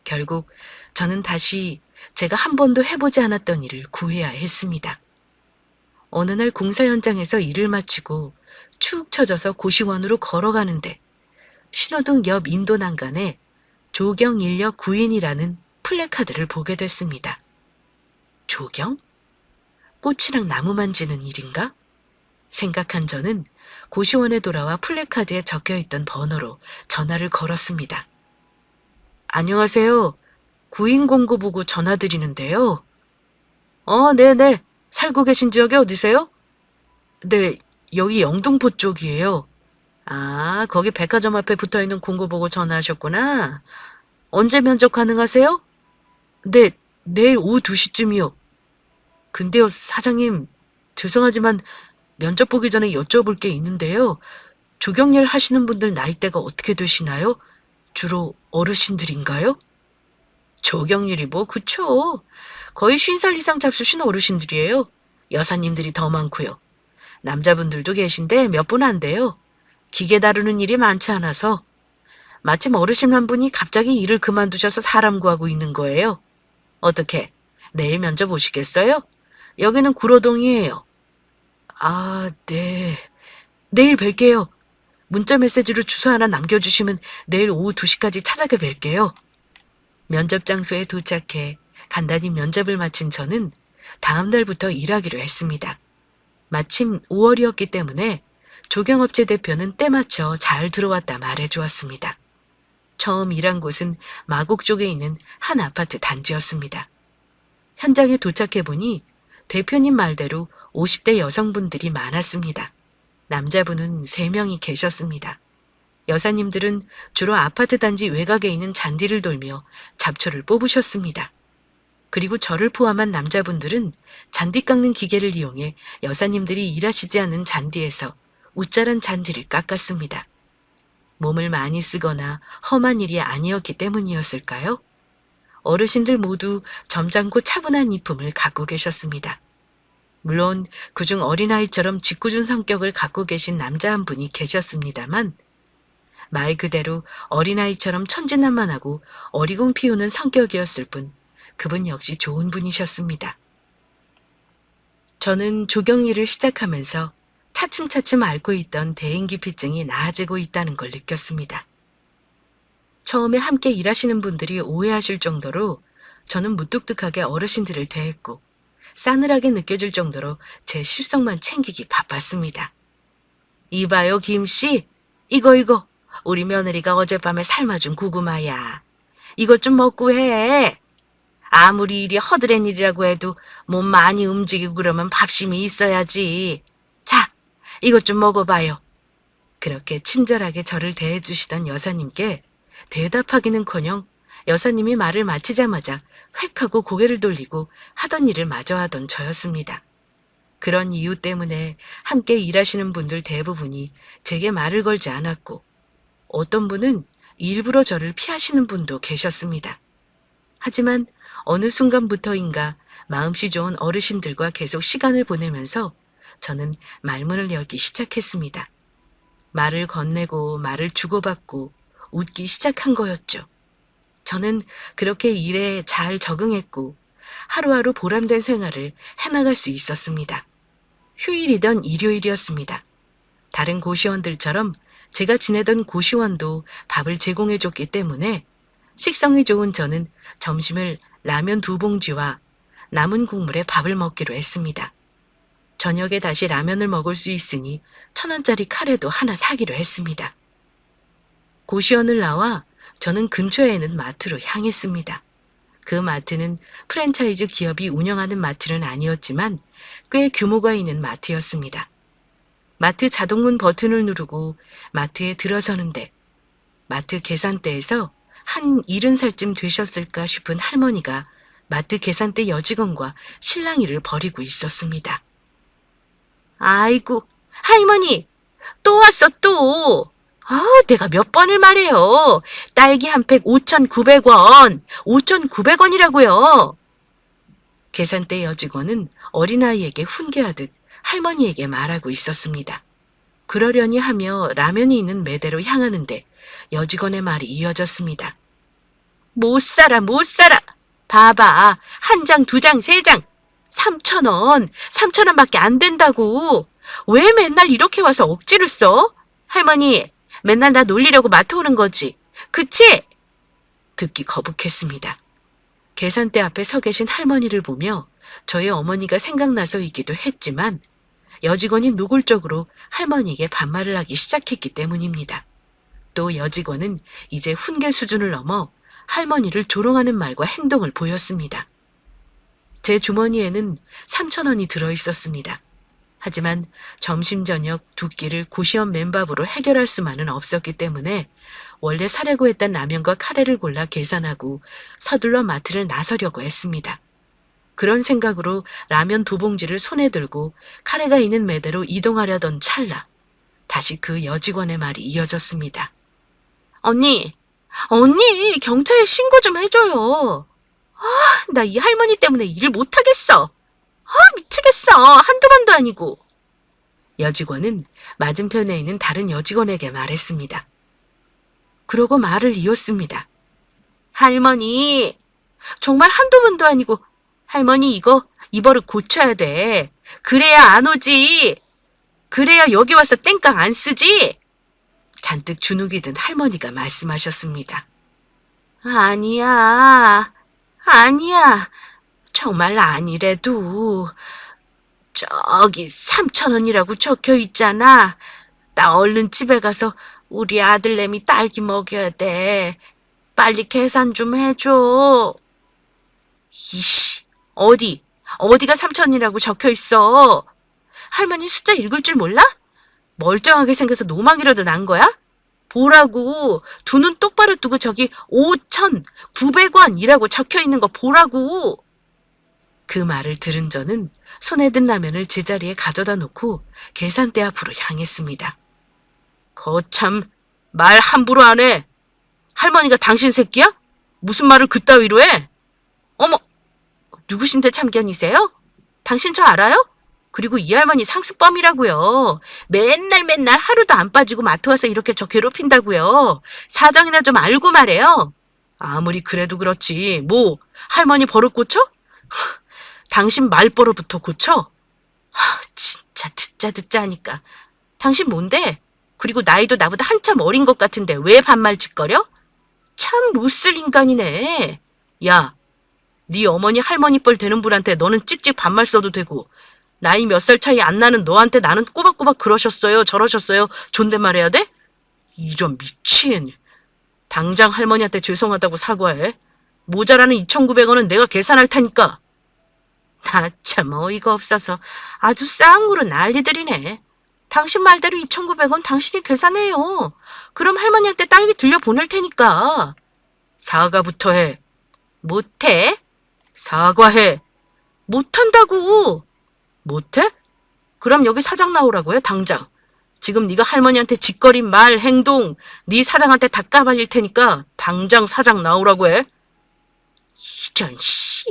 결국 저는 다시 제가 한 번도 해보지 않았던 일을 구해야 했습니다. 어느 날 공사 현장에서 일을 마치고 축 처져서 고시원으로 걸어가는데 신호등 옆 인도 난간에 조경 인력 구인이라는 플래카드를 보게 됐습니다. 조경? 꽃이랑 나무 만지는 일인가? 생각한 저는 고시원에 돌아와 플래카드에 적혀있던 번호로 전화를 걸었습니다. 안녕하세요. 구인 공고 보고 전화드리는데요. 네네. 살고 계신 지역이 어디세요? 네, 여기 영등포 쪽이에요. 아, 거기 백화점 앞에 붙어있는 공고 보고 전화하셨구나. 언제 면접 가능하세요? 네, 내일 오후 2시쯤이요. 근데요, 사장님, 죄송하지만 면접 보기 전에 여쭤볼 게 있는데요. 조경일 하시는 분들 나이대가 어떻게 되시나요? 주로 어르신들인가요? 조경률이 뭐 그쵸. 거의 50살 이상 잡수신 어르신들이에요. 여사님들이 더 많고요. 남자분들도 계신데 몇 분 안 돼요. 기계 다루는 일이 많지 않아서. 마침 어르신 한 분이 갑자기 일을 그만두셔서 사람 구하고 있는 거예요. 어떻게 내일 면접 오시겠어요? 여기는 구로동이에요. 아, 네. 내일 뵐게요. 문자 메시지로 주소 하나 남겨주시면 내일 오후 2시까지 찾아가 뵐게요. 면접 장소에 도착해 간단히 면접을 마친 저는 다음 날부터 일하기로 했습니다. 마침 5월이었기 때문에 조경업체 대표는 때 맞춰 잘 들어왔다 말해주었습니다. 처음 일한 곳은 마곡 쪽에 있는 한 아파트 단지였습니다. 현장에 도착해보니 대표님 말대로 50대 여성분들이 많았습니다. 남자분은 3명이 계셨습니다. 여사님들은 주로 아파트 단지 외곽에 있는 잔디를 돌며 잡초를 뽑으셨습니다. 그리고 저를 포함한 남자분들은 잔디 깎는 기계를 이용해 여사님들이 일하시지 않는 잔디에서 웃자란 잔디를 깎았습니다. 몸을 많이 쓰거나 험한 일이 아니었기 때문이었을까요? 어르신들 모두 점잖고 차분한 이품을 갖고 계셨습니다. 물론 그중 어린아이처럼 짓궂은 성격을 갖고 계신 남자 한 분이 계셨습니다만 말 그대로 어린아이처럼 천진난만하고 어리공 피우는 성격이었을 뿐 그분 역시 좋은 분이셨습니다. 저는 조경 일을 시작하면서 차츰차츰 앓고 있던 대인기피증이 나아지고 있다는 걸 느꼈습니다. 처음에 함께 일하시는 분들이 오해하실 정도로 저는 무뚝뚝하게 어르신들을 대했고 싸늘하게 느껴질 정도로 제 실속만 챙기기 바빴습니다. 이봐요, 김씨. 이거. 우리 며느리가 어젯밤에 삶아준 고구마야. 이것 좀 먹고 해. 아무리 일이 허드렛 일이라고 해도 몸 많이 움직이고 그러면 밥심이 있어야지. 자, 이것 좀 먹어봐요. 그렇게 친절하게 저를 대해주시던 여사님께 대답하기는커녕 여사님이 말을 마치자마자 획 하고 고개를 돌리고 하던 일을 마저 하던 저였습니다. 그런 이유 때문에 함께 일하시는 분들 대부분이 제게 말을 걸지 않았고 어떤 분은 일부러 저를 피하시는 분도 계셨습니다. 하지만 어느 순간부터인가 마음씨 좋은 어르신들과 계속 시간을 보내면서 저는 말문을 열기 시작했습니다. 말을 건네고 말을 주고받고 웃기 시작한 거였죠. 저는 그렇게 일에 잘 적응했고 하루하루 보람된 생활을 해나갈 수 있었습니다. 휴일이던 일요일이었습니다. 다른 고시원들처럼 제가 지내던 고시원도 밥을 제공해줬기 때문에 식성이 좋은 저는 점심을 라면 2봉지와 남은 국물에 밥을 먹기로 했습니다. 저녁에 다시 라면을 먹을 수 있으니 1,000원짜리 카레도 하나 사기로 했습니다. 고시원을 나와 저는 근처에 있는 마트로 향했습니다. 그 마트는 프랜차이즈 기업이 운영하는 마트는 아니었지만 꽤 규모가 있는 마트였습니다. 마트 자동문 버튼을 누르고 마트에 들어서는데 마트 계산대에서 한 70살쯤 되셨을까 싶은 할머니가 마트 계산대 여직원과 실랑이를 벌이고 있었습니다. 아이고, 할머니, 또 왔어, 또. 내가 몇 번을 말해요. 딸기 한 팩 5,900원, 5,900원이라고요. 계산대 여직원은 어린아이에게 훈계하듯 할머니에게 말하고 있었습니다. 그러려니 하며 라면이 있는 매대로 향하는데 여직원의 말이 이어졌습니다. 못 살아, 못 살아. 봐봐, 1장, 2장, 3장. 3,000원, 3,000원밖에 안 된다고. 왜 맨날 이렇게 와서 억지를 써? 할머니, 맨날 나 놀리려고 마트 오는 거지. 그치? 듣기 거북했습니다. 계산대 앞에 서 계신 할머니를 보며 저의 어머니가 생각나서이기도 했지만 여직원이 노골적으로 할머니에게 반말을 하기 시작했기 때문입니다. 또 여직원은 이제 훈계 수준을 넘어 할머니를 조롱하는 말과 행동을 보였습니다. 제 주머니에는 3,000원이 들어있었습니다. 하지만 점심 저녁 2끼를 고시원 맨밥으로 해결할 수만은 없었기 때문에 원래 사려고 했던 라면과 카레를 골라 계산하고 서둘러 마트를 나서려고 했습니다. 그런 생각으로 라면 2봉지를 손에 들고 카레가 있는 매대로 이동하려던 찰나 다시 그 여직원의 말이 이어졌습니다. 언니, 경찰에 신고 좀 해줘요. 나 이 할머니 때문에 일 못하겠어. 미치겠어. 한두 번도 아니고. 여직원은 맞은편에 있는 다른 여직원에게 말했습니다. 그러고 말을 이었습니다. 할머니, 정말 한두 번도 아니고 할머니 이 버릇 고쳐야 돼. 그래야 안 오지. 그래야 여기 와서 땡깡 안 쓰지. 잔뜩 주눅이 든 할머니가 말씀하셨습니다. 아니야. 정말 아니래도 저기 3,000원이라고 적혀 있잖아. 나 얼른 집에 가서 우리 아들내미 딸기 먹여야 돼. 빨리 계산 좀 해줘. 이씨, 어디가 3,000원이라고 적혀 있어. 할머니 숫자 읽을 줄 몰라? 멀쩡하게 생겨서 노망이라도 난 거야? 보라고. 두 눈 똑바로 뜨고 저기 5,900원이라고 적혀 있는 거 보라고. 그 말을 들은 저는 손에 든 라면을 제자리에 가져다 놓고 계산대 앞으로 향했습니다. 거참, 말 함부로 안 해. 할머니가 당신 새끼야? 무슨 말을 그따위로 해? 어머, 누구신데 참견이세요? 당신 저 알아요? 그리고 이 할머니 상습범이라고요. 맨날 하루도 안 빠지고 마트 와서 이렇게 저 괴롭힌다고요. 사정이나 좀 알고 말해요. 아무리 그래도 그렇지. 뭐 할머니 버릇 고쳐? 당신 말버릇부터 고쳐? 진짜 듣자 하니까. 당신 뭔데? 그리고 나이도 나보다 한참 어린 것 같은데 왜 반말 짓거려? 참 못쓸 인간이네. 야, 네 어머니 할머니 뻘 되는 분한테 너는 찍찍 반말 써도 되고 나이 몇 살 차이 안 나는 너한테 나는 꼬박꼬박 그러셨어요 저러셨어요 존댓말 해야 돼? 이런 미친. 당장 할머니한테 죄송하다고 사과해. 모자라는 2,900원은 내가 계산할 테니까. 나 참 어이가 없어서 아주 쌍으로 난리들이네. 당신 말대로 2,900원 당신이 계산해요. 그럼 할머니한테 딸기 들려보낼 테니까. 사과부터 해. 못해? 사과해. 못한다고. 못해? 그럼 여기 사장 나오라고 해, 당장. 지금 네가 할머니한테 짓거린 말, 행동, 네 사장한테 다 까발릴 테니까 당장 사장 나오라고 해. 이런 씨.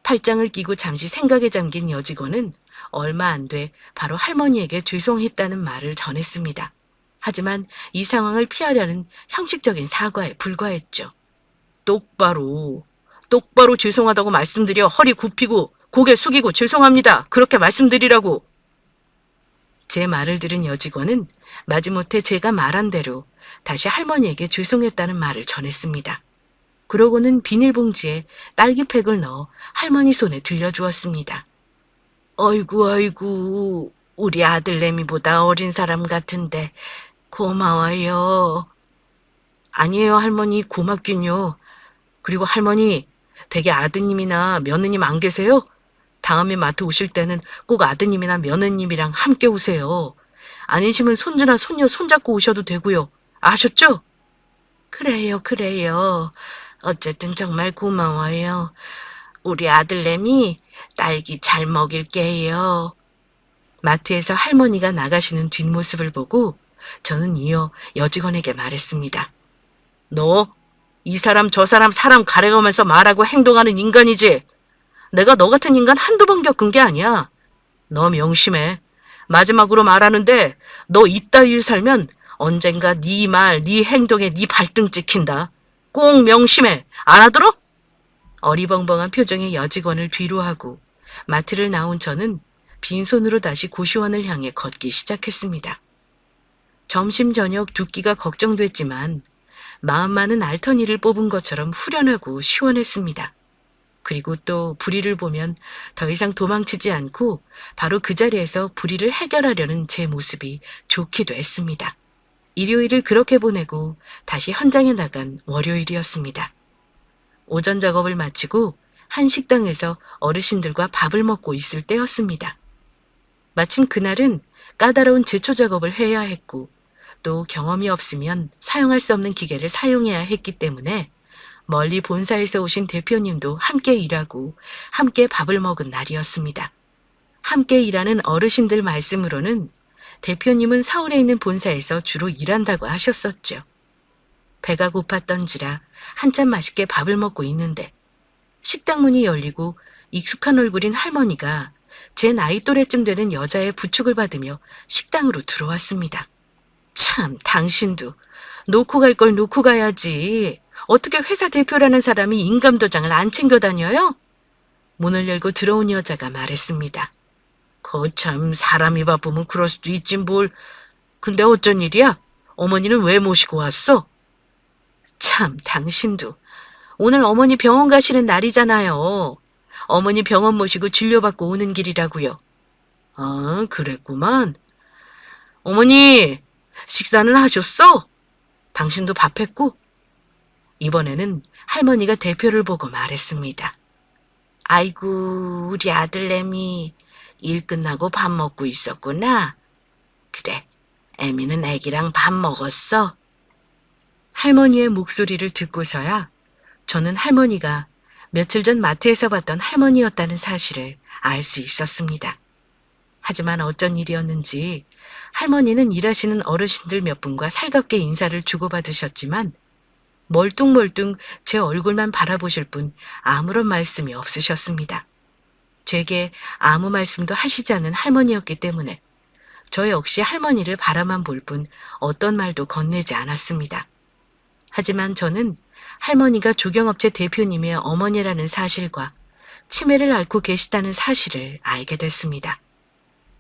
팔짱을 끼고 잠시 생각에 잠긴 여직원은 얼마 안 돼 바로 할머니에게 죄송했다는 말을 전했습니다. 하지만 이 상황을 피하려는 형식적인 사과에 불과했죠. 똑바로 죄송하다고 말씀드려 허리 굽히고 고개 숙이고 죄송합니다. 그렇게 말씀드리라고. 제 말을 들은 여직원은 마지못해 제가 말한 대로 다시 할머니에게 죄송했다는 말을 전했습니다. 그러고는 비닐봉지에 딸기팩을 넣어 할머니 손에 들려주었습니다. 어이구, 어이구, 우리 아들내미보다 어린 사람 같은데 고마워요. 아니에요, 할머니, 고맙긴요. 그리고 할머니, 댁에 아드님이나 며느님 안 계세요? 다음에 마트 오실 때는 꼭 아드님이나 며느님이랑 함께 오세요. 아니시면 손주나 손녀 손잡고 오셔도 되고요. 아셨죠? 그래요, 그래요. 어쨌든 정말 고마워요. 우리 아들내미 딸기 잘 먹일게요. 마트에서 할머니가 나가시는 뒷모습을 보고 저는 이어 여직원에게 말했습니다. 너, 이 사람 저 사람 사람 가려가면서 말하고 행동하는 인간이지? 내가 너 같은 인간 한두 번 겪은 게 아니야. 너 명심해. 마지막으로 말하는데 너 이따위를 살면 언젠가 네 말, 네 행동에 네 발등 찍힌다. 꼭 명심해. 알아들어? 어리벙벙한 표정의 여직원을 뒤로 하고 마트를 나온 저는 빈손으로 다시 고시원을 향해 걷기 시작했습니다. 점심 저녁 두 끼가 걱정됐지만 마음만은 알턴이를 뽑은 것처럼 후련하고 시원했습니다. 그리고 또 불의를 보면 더 이상 도망치지 않고 바로 그 자리에서 불의를 해결하려는 제 모습이 좋기도 했습니다. 일요일을 그렇게 보내고 다시 현장에 나간 월요일이었습니다. 오전 작업을 마치고 한 식당에서 어르신들과 밥을 먹고 있을 때였습니다. 마침 그날은 까다로운 제초 작업을 해야 했고 또 경험이 없으면 사용할 수 없는 기계를 사용해야 했기 때문에 멀리 본사에서 오신 대표님도 함께 일하고 함께 밥을 먹은 날이었습니다. 함께 일하는 어르신들 말씀으로는 대표님은 서울에 있는 본사에서 주로 일한다고 하셨었죠. 배가 고팠던지라 한참 맛있게 밥을 먹고 있는데 식당 문이 열리고 익숙한 얼굴인 할머니가 제 나이 또래쯤 되는 여자의 부축을 받으며 식당으로 들어왔습니다. 참, 당신도 놓고 갈 걸 놓고 가야지. 어떻게 회사 대표라는 사람이 인감도장을 안 챙겨 다녀요? 문을 열고 들어온 여자가 말했습니다. 거참 사람이 바쁘면 그럴 수도 있지 뭘. 근데 어쩐 일이야? 어머니는 왜 모시고 왔어? 참, 당신도. 오늘 어머니 병원 가시는 날이잖아요. 어머니 병원 모시고 진료받고 오는 길이라고요. 아, 그랬구만. 어머니, 식사는 하셨어? 당신도 밥했고? 이번에는 할머니가 대표를 보고 말했습니다. 아이고, 우리 아들내미 일 끝나고 밥 먹고 있었구나. 그래, 애미는 애기랑 밥 먹었어. 할머니의 목소리를 듣고서야 저는 할머니가 며칠 전 마트에서 봤던 할머니였다는 사실을 알 수 있었습니다. 하지만 어쩐 일이었는지 할머니는 일하시는 어르신들 몇 분과 살갑게 인사를 주고받으셨지만 멀뚱멀뚱 제 얼굴만 바라보실 뿐 아무런 말씀이 없으셨습니다. 제게 아무 말씀도 하시지 않은 할머니였기 때문에 저 역시 할머니를 바라만 볼 뿐 어떤 말도 건네지 않았습니다. 하지만 저는 할머니가 조경업체 대표님의 어머니라는 사실과 치매를 앓고 계시다는 사실을 알게 됐습니다.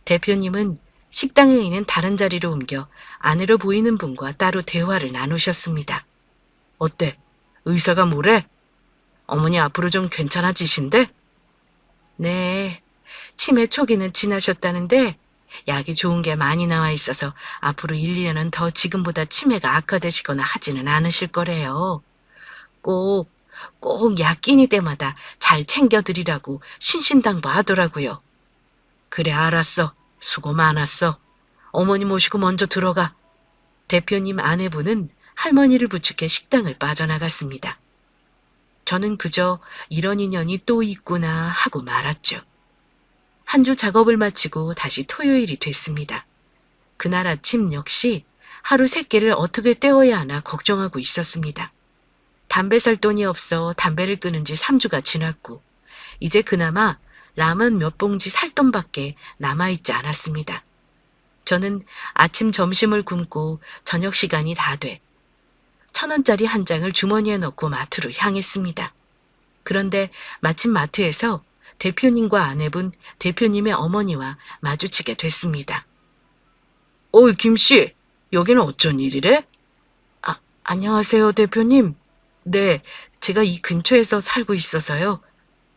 대표님은 식당에 있는 다른 자리로 옮겨 아내로 보이는 분과 따로 대화를 나누셨습니다. 어때? 의사가 뭐래? 어머니 앞으로 좀 괜찮아지신대? 네, 치매 초기는 지나셨다는데 약이 좋은 게 많이 나와 있어서 앞으로 1, 2년은 더 지금보다 치매가 악화되시거나 하지는 않으실 거래요. 꼭 약 끼니 때마다 잘 챙겨드리라고 신신당부하더라고요. 그래, 알았어. 수고 많았어. 어머니 모시고 먼저 들어가. 대표님 아내분은 할머니를 부축해 식당을 빠져나갔습니다. 저는 그저 이런 인연이 또 있구나 하고 말았죠. 한 주 작업을 마치고 다시 토요일이 됐습니다. 그날 아침 역시 하루 세 끼를 어떻게 때워야 하나 걱정하고 있었습니다. 담배 살 돈이 없어 담배를 끊은 지 3주가 지났고 이제 그나마 라면 몇 봉지 살 돈밖에 남아있지 않았습니다. 저는 아침 점심을 굶고 저녁 시간이 다 돼 1,000원짜리 한 장을 주머니에 넣고 마트로 향했습니다. 그런데 마침 마트에서 대표님과 아내분, 대표님의 어머니와 마주치게 됐습니다. 어이, 김씨, 여기는 어쩐 일이래? 안녕하세요, 대표님. 네, 제가 이 근처에서 살고 있어서요.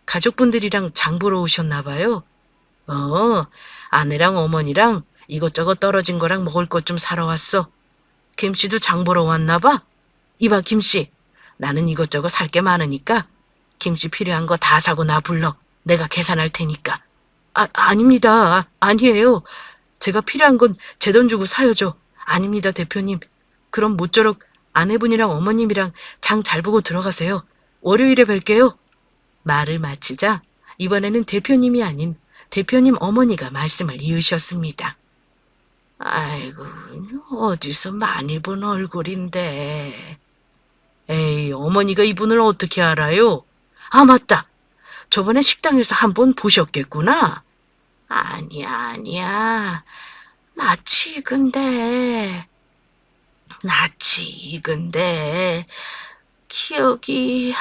가족분들이랑 장 보러 오셨나 봐요. 어, 아내랑 어머니랑 이것저것 떨어진 거랑 먹을 것 좀 사러 왔어. 김씨도 장 보러 왔나 봐? 이봐, 김씨. 나는 이것저것 살 게 많으니까 김씨 필요한 거 다 사고 나 불러. 내가 계산할 테니까. 아닙니다. 아니에요. 제가 필요한 건 제 돈 주고 사야죠. 아닙니다, 대표님. 그럼 모쪼록 아내분이랑 어머님이랑 장 잘 보고 들어가세요. 월요일에 뵐게요. 말을 마치자 이번에는 대표님이 아닌 대표님 어머니가 말씀을 이으셨습니다. 아이고, 어디서 많이 본 얼굴인데. 에이, 어머니가 이분을 어떻게 알아요? 아, 맞다. 저번에 식당에서 한 번 보셨겠구나. 아니야. 낯이 익은데, 낯이 익은데, 기억이,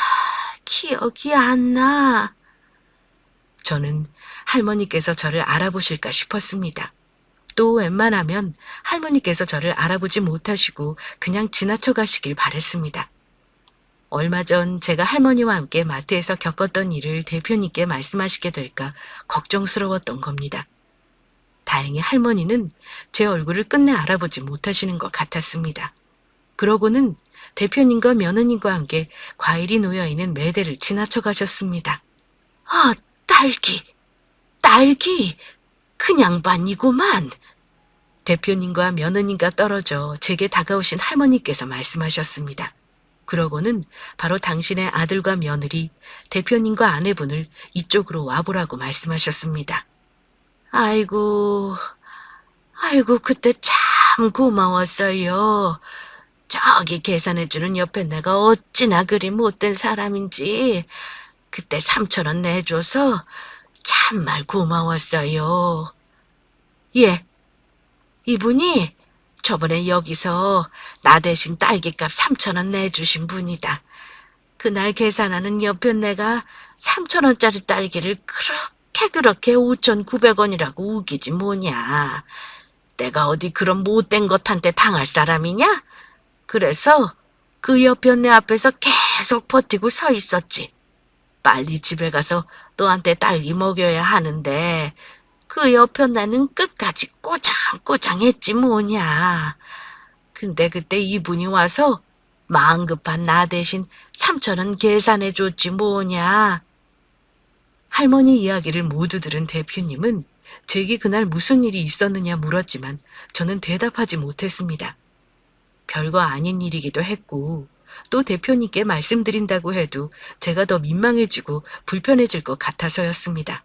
기억이 안 나. 저는 할머니께서 저를 알아보실까 싶었습니다. 또 웬만하면 할머니께서 저를 알아보지 못하시고 그냥 지나쳐 가시길 바랬습니다. 얼마 전 제가 할머니와 함께 마트에서 겪었던 일을 대표님께 말씀하시게 될까 걱정스러웠던 겁니다. 다행히 할머니는 제 얼굴을 끝내 알아보지 못하시는 것 같았습니다. 그러고는 대표님과 며느님과 함께 과일이 놓여있는 매대를 지나쳐 가셨습니다. 아, 딸기, 딸기, 그냥 반이구만. 대표님과 며느님과 떨어져 제게 다가오신 할머니께서 말씀하셨습니다. 그러고는 바로 당신의 아들과 며느리, 대표님과 아내분을 이쪽으로 와보라고 말씀하셨습니다. 아이고, 아이고, 그때 참 고마웠어요. 저기 계산해주는 옆에 내가 어찌나 그리 못된 사람인지 그때 3,000원 내줘서 참말 고마웠어요. 예, 이분이 저번에 여기서 나 대신 딸기값 3,000원 내주신 분이다. 그날 계산하는 옆에 내가 3,000원짜리 딸기를 그렇게 5,900원이라고 우기지 뭐냐. 내가 어디 그런 못된 것한테 당할 사람이냐? 그래서 그 옆에 내 앞에서 계속 버티고 서 있었지. 빨리 집에 가서 너한테 딸기 먹여야 하는데 그 옆에 나는 끝까지 꼬장꼬장했지 뭐냐. 근데 그때 이분이 와서 마음 급한 나 대신 3,000원 계산해줬지 뭐냐. 할머니 이야기를 모두 들은 대표님은 제게 그날 무슨 일이 있었느냐 물었지만 저는 대답하지 못했습니다. 별거 아닌 일이기도 했고 또 대표님께 말씀드린다고 해도 제가 더 민망해지고 불편해질 것 같아서였습니다.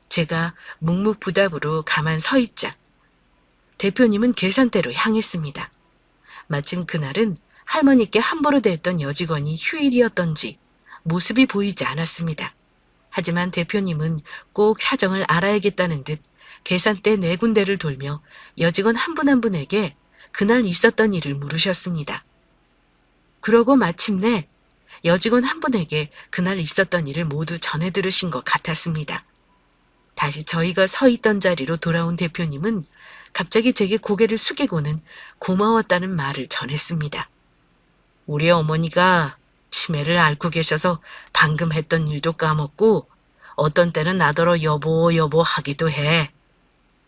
제가 묵묵부답으로 가만 서 있자 대표님은 계산대로 향했습니다. 마침 그날은 할머니께 함부로 대했던 여직원이 휴일이었던지 모습이 보이지 않았습니다. 하지만 대표님은 꼭 사정을 알아야겠다는 듯 계산대 4군데를 돌며 여직원 한 분 한 분에게 그날 있었던 일을 물으셨습니다. 그러고 마침내 여직원 한 분에게 그날 있었던 일을 모두 전해 들으신 것 같았습니다. 다시 저희가 서 있던 자리로 돌아온 대표님은 갑자기 제게 고개를 숙이고는 고마웠다는 말을 전했습니다. 우리 어머니가 치매를 앓고 계셔서 방금 했던 일도 까먹고 어떤 때는 나더러 여보 하기도 해.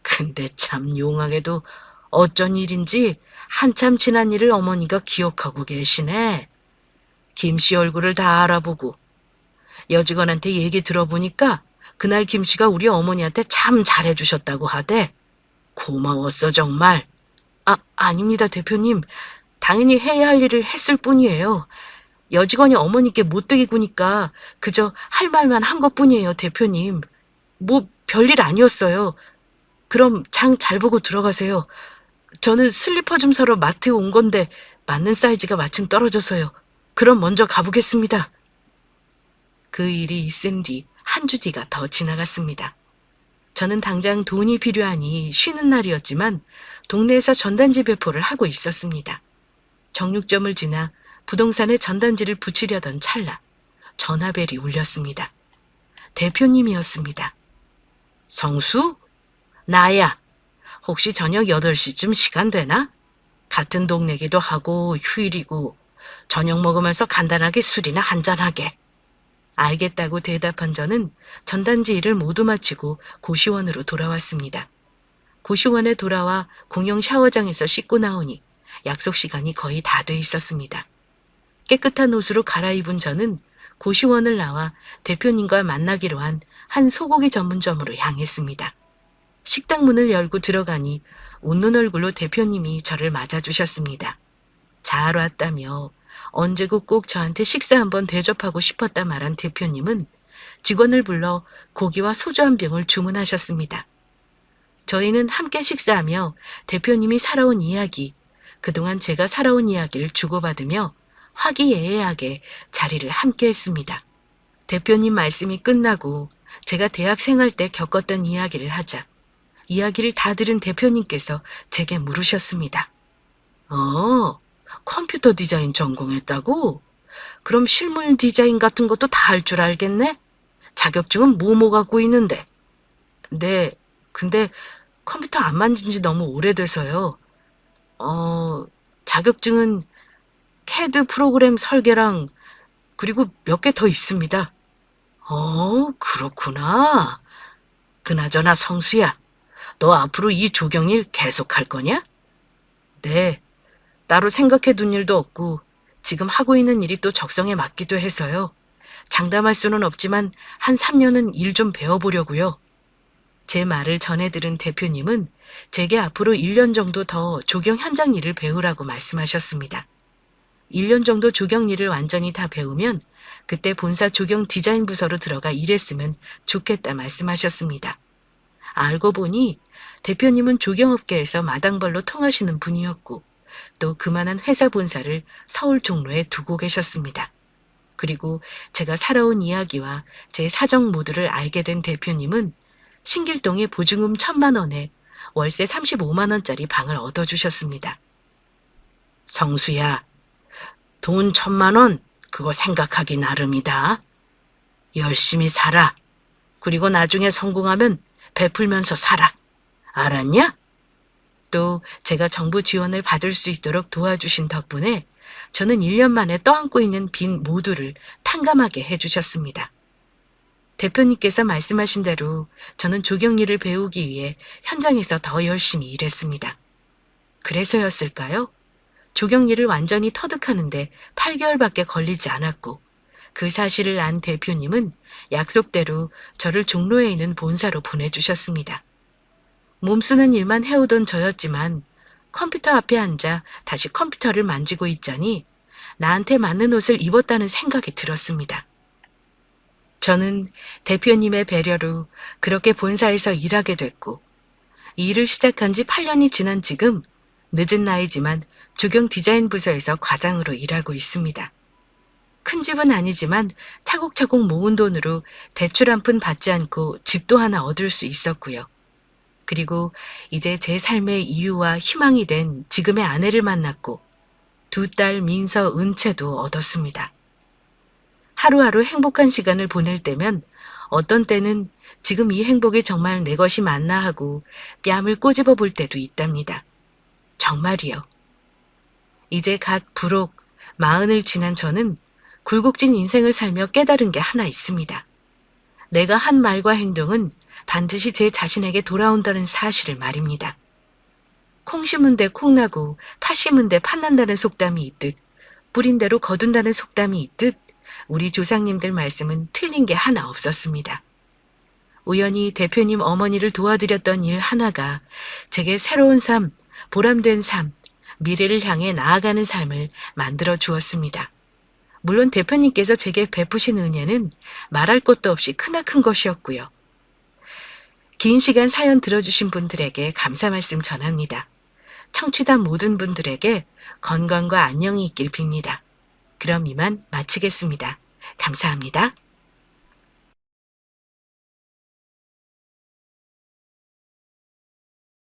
근데 참 용하게도 어쩐 일인지 한참 지난 일을 어머니가 기억하고 계시네. 김씨 얼굴을 다 알아보고 여직원한테 얘기 들어보니까 그날 김씨가 우리 어머니한테 참 잘해주셨다고 하대. 고마웠어 정말. 아닙니다 대표님. 당연히 해야 할 일을 했을 뿐이에요. 여직원이 어머니께 못되게 구니까 그저 할 말만 한 것뿐이에요 대표님. 뭐 별일 아니었어요. 그럼 장 잘 보고 들어가세요. 저는 슬리퍼 좀 사러 마트에 온 건데 맞는 사이즈가 마침 떨어져서요. 그럼 먼저 가보겠습니다. 그 일이 있은 뒤 한 주 뒤가 더 지나갔습니다. 저는 당장 돈이 필요하니 쉬는 날이었지만 동네에서 전단지 배포를 하고 있었습니다. 정육점을 지나 부동산에 전단지를 붙이려던 찰나 전화벨이 울렸습니다. 대표님이었습니다. 성수? 나야. 혹시 저녁 8시쯤 시간 되나? 같은 동네기도 하고 휴일이고 저녁 먹으면서 간단하게 술이나 한잔하게. 알겠다고 대답한 저는 전단지 일을 모두 마치고 고시원으로 돌아왔습니다. 고시원에 돌아와 공용 샤워장에서 씻고 나오니 약속 시간이 거의 다 돼 있었습니다. 깨끗한 옷으로 갈아입은 저는 고시원을 나와 대표님과 만나기로 한 소고기 전문점으로 향했습니다. 식당 문을 열고 들어가니 웃는 얼굴로 대표님이 저를 맞아주셨습니다. 잘 왔다며 언제고 꼭 저한테 식사 한번 대접하고 싶었다 말한 대표님은 직원을 불러 고기와 소주 한 병을 주문하셨습니다. 저희는 함께 식사하며 대표님이 살아온 이야기, 그동안 제가 살아온 이야기를 주고받으며 화기애애하게 자리를 함께 했습니다. 대표님 말씀이 끝나고 제가 대학생활 때 겪었던 이야기를 하자 이야기를 다 들은 대표님께서 제게 물으셨습니다. 컴퓨터 디자인 전공했다고? 그럼 실물 디자인 같은 것도 다 할 줄 알겠네? 자격증은 뭐뭐 갖고 있는데? 네, 근데 컴퓨터 안 만진 지 너무 오래돼서요. 자격증은 CAD 프로그램 설계랑 그리고 몇 개 더 있습니다. 그렇구나. 그나저나 성수야, 너 앞으로 이 조경일 계속 할 거냐? 네, 따로 생각해 둔 일도 없고 지금 하고 있는 일이 또 적성에 맞기도 해서요. 장담할 수는 없지만 한 3년은 일 좀 배워보려고요. 제 말을 전해 들은 대표님은 제게 앞으로 1년 정도 더 조경 현장 일을 배우라고 말씀하셨습니다. 1년 정도 조경 일을 완전히 다 배우면 그때 본사 조경 디자인 부서로 들어가 일했으면 좋겠다 말씀하셨습니다. 알고 보니 대표님은 조경업계에서 마당발로 통하시는 분이었고 또 그만한 회사 본사를 서울 종로에 두고 계셨습니다. 그리고 제가 살아온 이야기와 제 사정 모두를 알게 된 대표님은 신길동의 보증금 1,000만 원에 월세 35만 원짜리 방을 얻어주셨습니다. 성수야, 돈 1,000만 원 그거 생각하기 나름이다. 열심히 살아. 그리고 나중에 성공하면 베풀면서 살아. 알았냐? 또 제가 정부 지원을 받을 수 있도록 도와주신 덕분에 저는 1년 만에 떠안고 있는 빚 모두를 탕감하게 해주셨습니다. 대표님께서 말씀하신 대로 저는 조경 일을 배우기 위해 현장에서 더 열심히 일했습니다. 그래서였을까요? 조경 일을 완전히 터득하는데 8개월밖에 걸리지 않았고 그 사실을 안 대표님은 약속대로 저를 종로에 있는 본사로 보내주셨습니다. 몸쓰는 일만 해오던 저였지만 컴퓨터 앞에 앉아 다시 컴퓨터를 만지고 있자니 나한테 맞는 옷을 입었다는 생각이 들었습니다. 저는 대표님의 배려로 그렇게 본사에서 일하게 됐고 이 일을 시작한 지 8년이 지난 지금 늦은 나이지만 조경 디자인 부서에서 과장으로 일하고 있습니다. 큰 집은 아니지만 차곡차곡 모은 돈으로 대출 한 푼 받지 않고 집도 하나 얻을 수 있었고요. 그리고 이제 제 삶의 이유와 희망이 된 지금의 아내를 만났고 2딸 민서, 은채도 얻었습니다. 하루하루 행복한 시간을 보낼 때면 어떤 때는 지금 이 행복이 정말 내 것이 맞나 하고 뺨을 꼬집어 볼 때도 있답니다. 정말이요. 이제 갓 불혹 40을 지난 저는 굴곡진 인생을 살며 깨달은 게 하나 있습니다. 내가 한 말과 행동은 반드시 제 자신에게 돌아온다는 사실을 말입니다. 콩 심은 데 콩 나고 팥 심은 데 팥 난다는 속담이 있듯 뿌린 대로 거둔다는 속담이 있듯 우리 조상님들 말씀은 틀린 게 하나 없었습니다. 우연히 대표님 어머니를 도와드렸던 일 하나가 제게 새로운 삶, 보람된 삶, 미래를 향해 나아가는 삶을 만들어 주었습니다. 물론 대표님께서 제게 베푸신 은혜는 말할 것도 없이 크나큰 것이었고요. 긴 시간 사연 들어주신 분들에게 감사 말씀 전합니다. 청취단 모든 분들에게 건강과 안녕이 있길 빕니다. 그럼 이만 마치겠습니다. 감사합니다.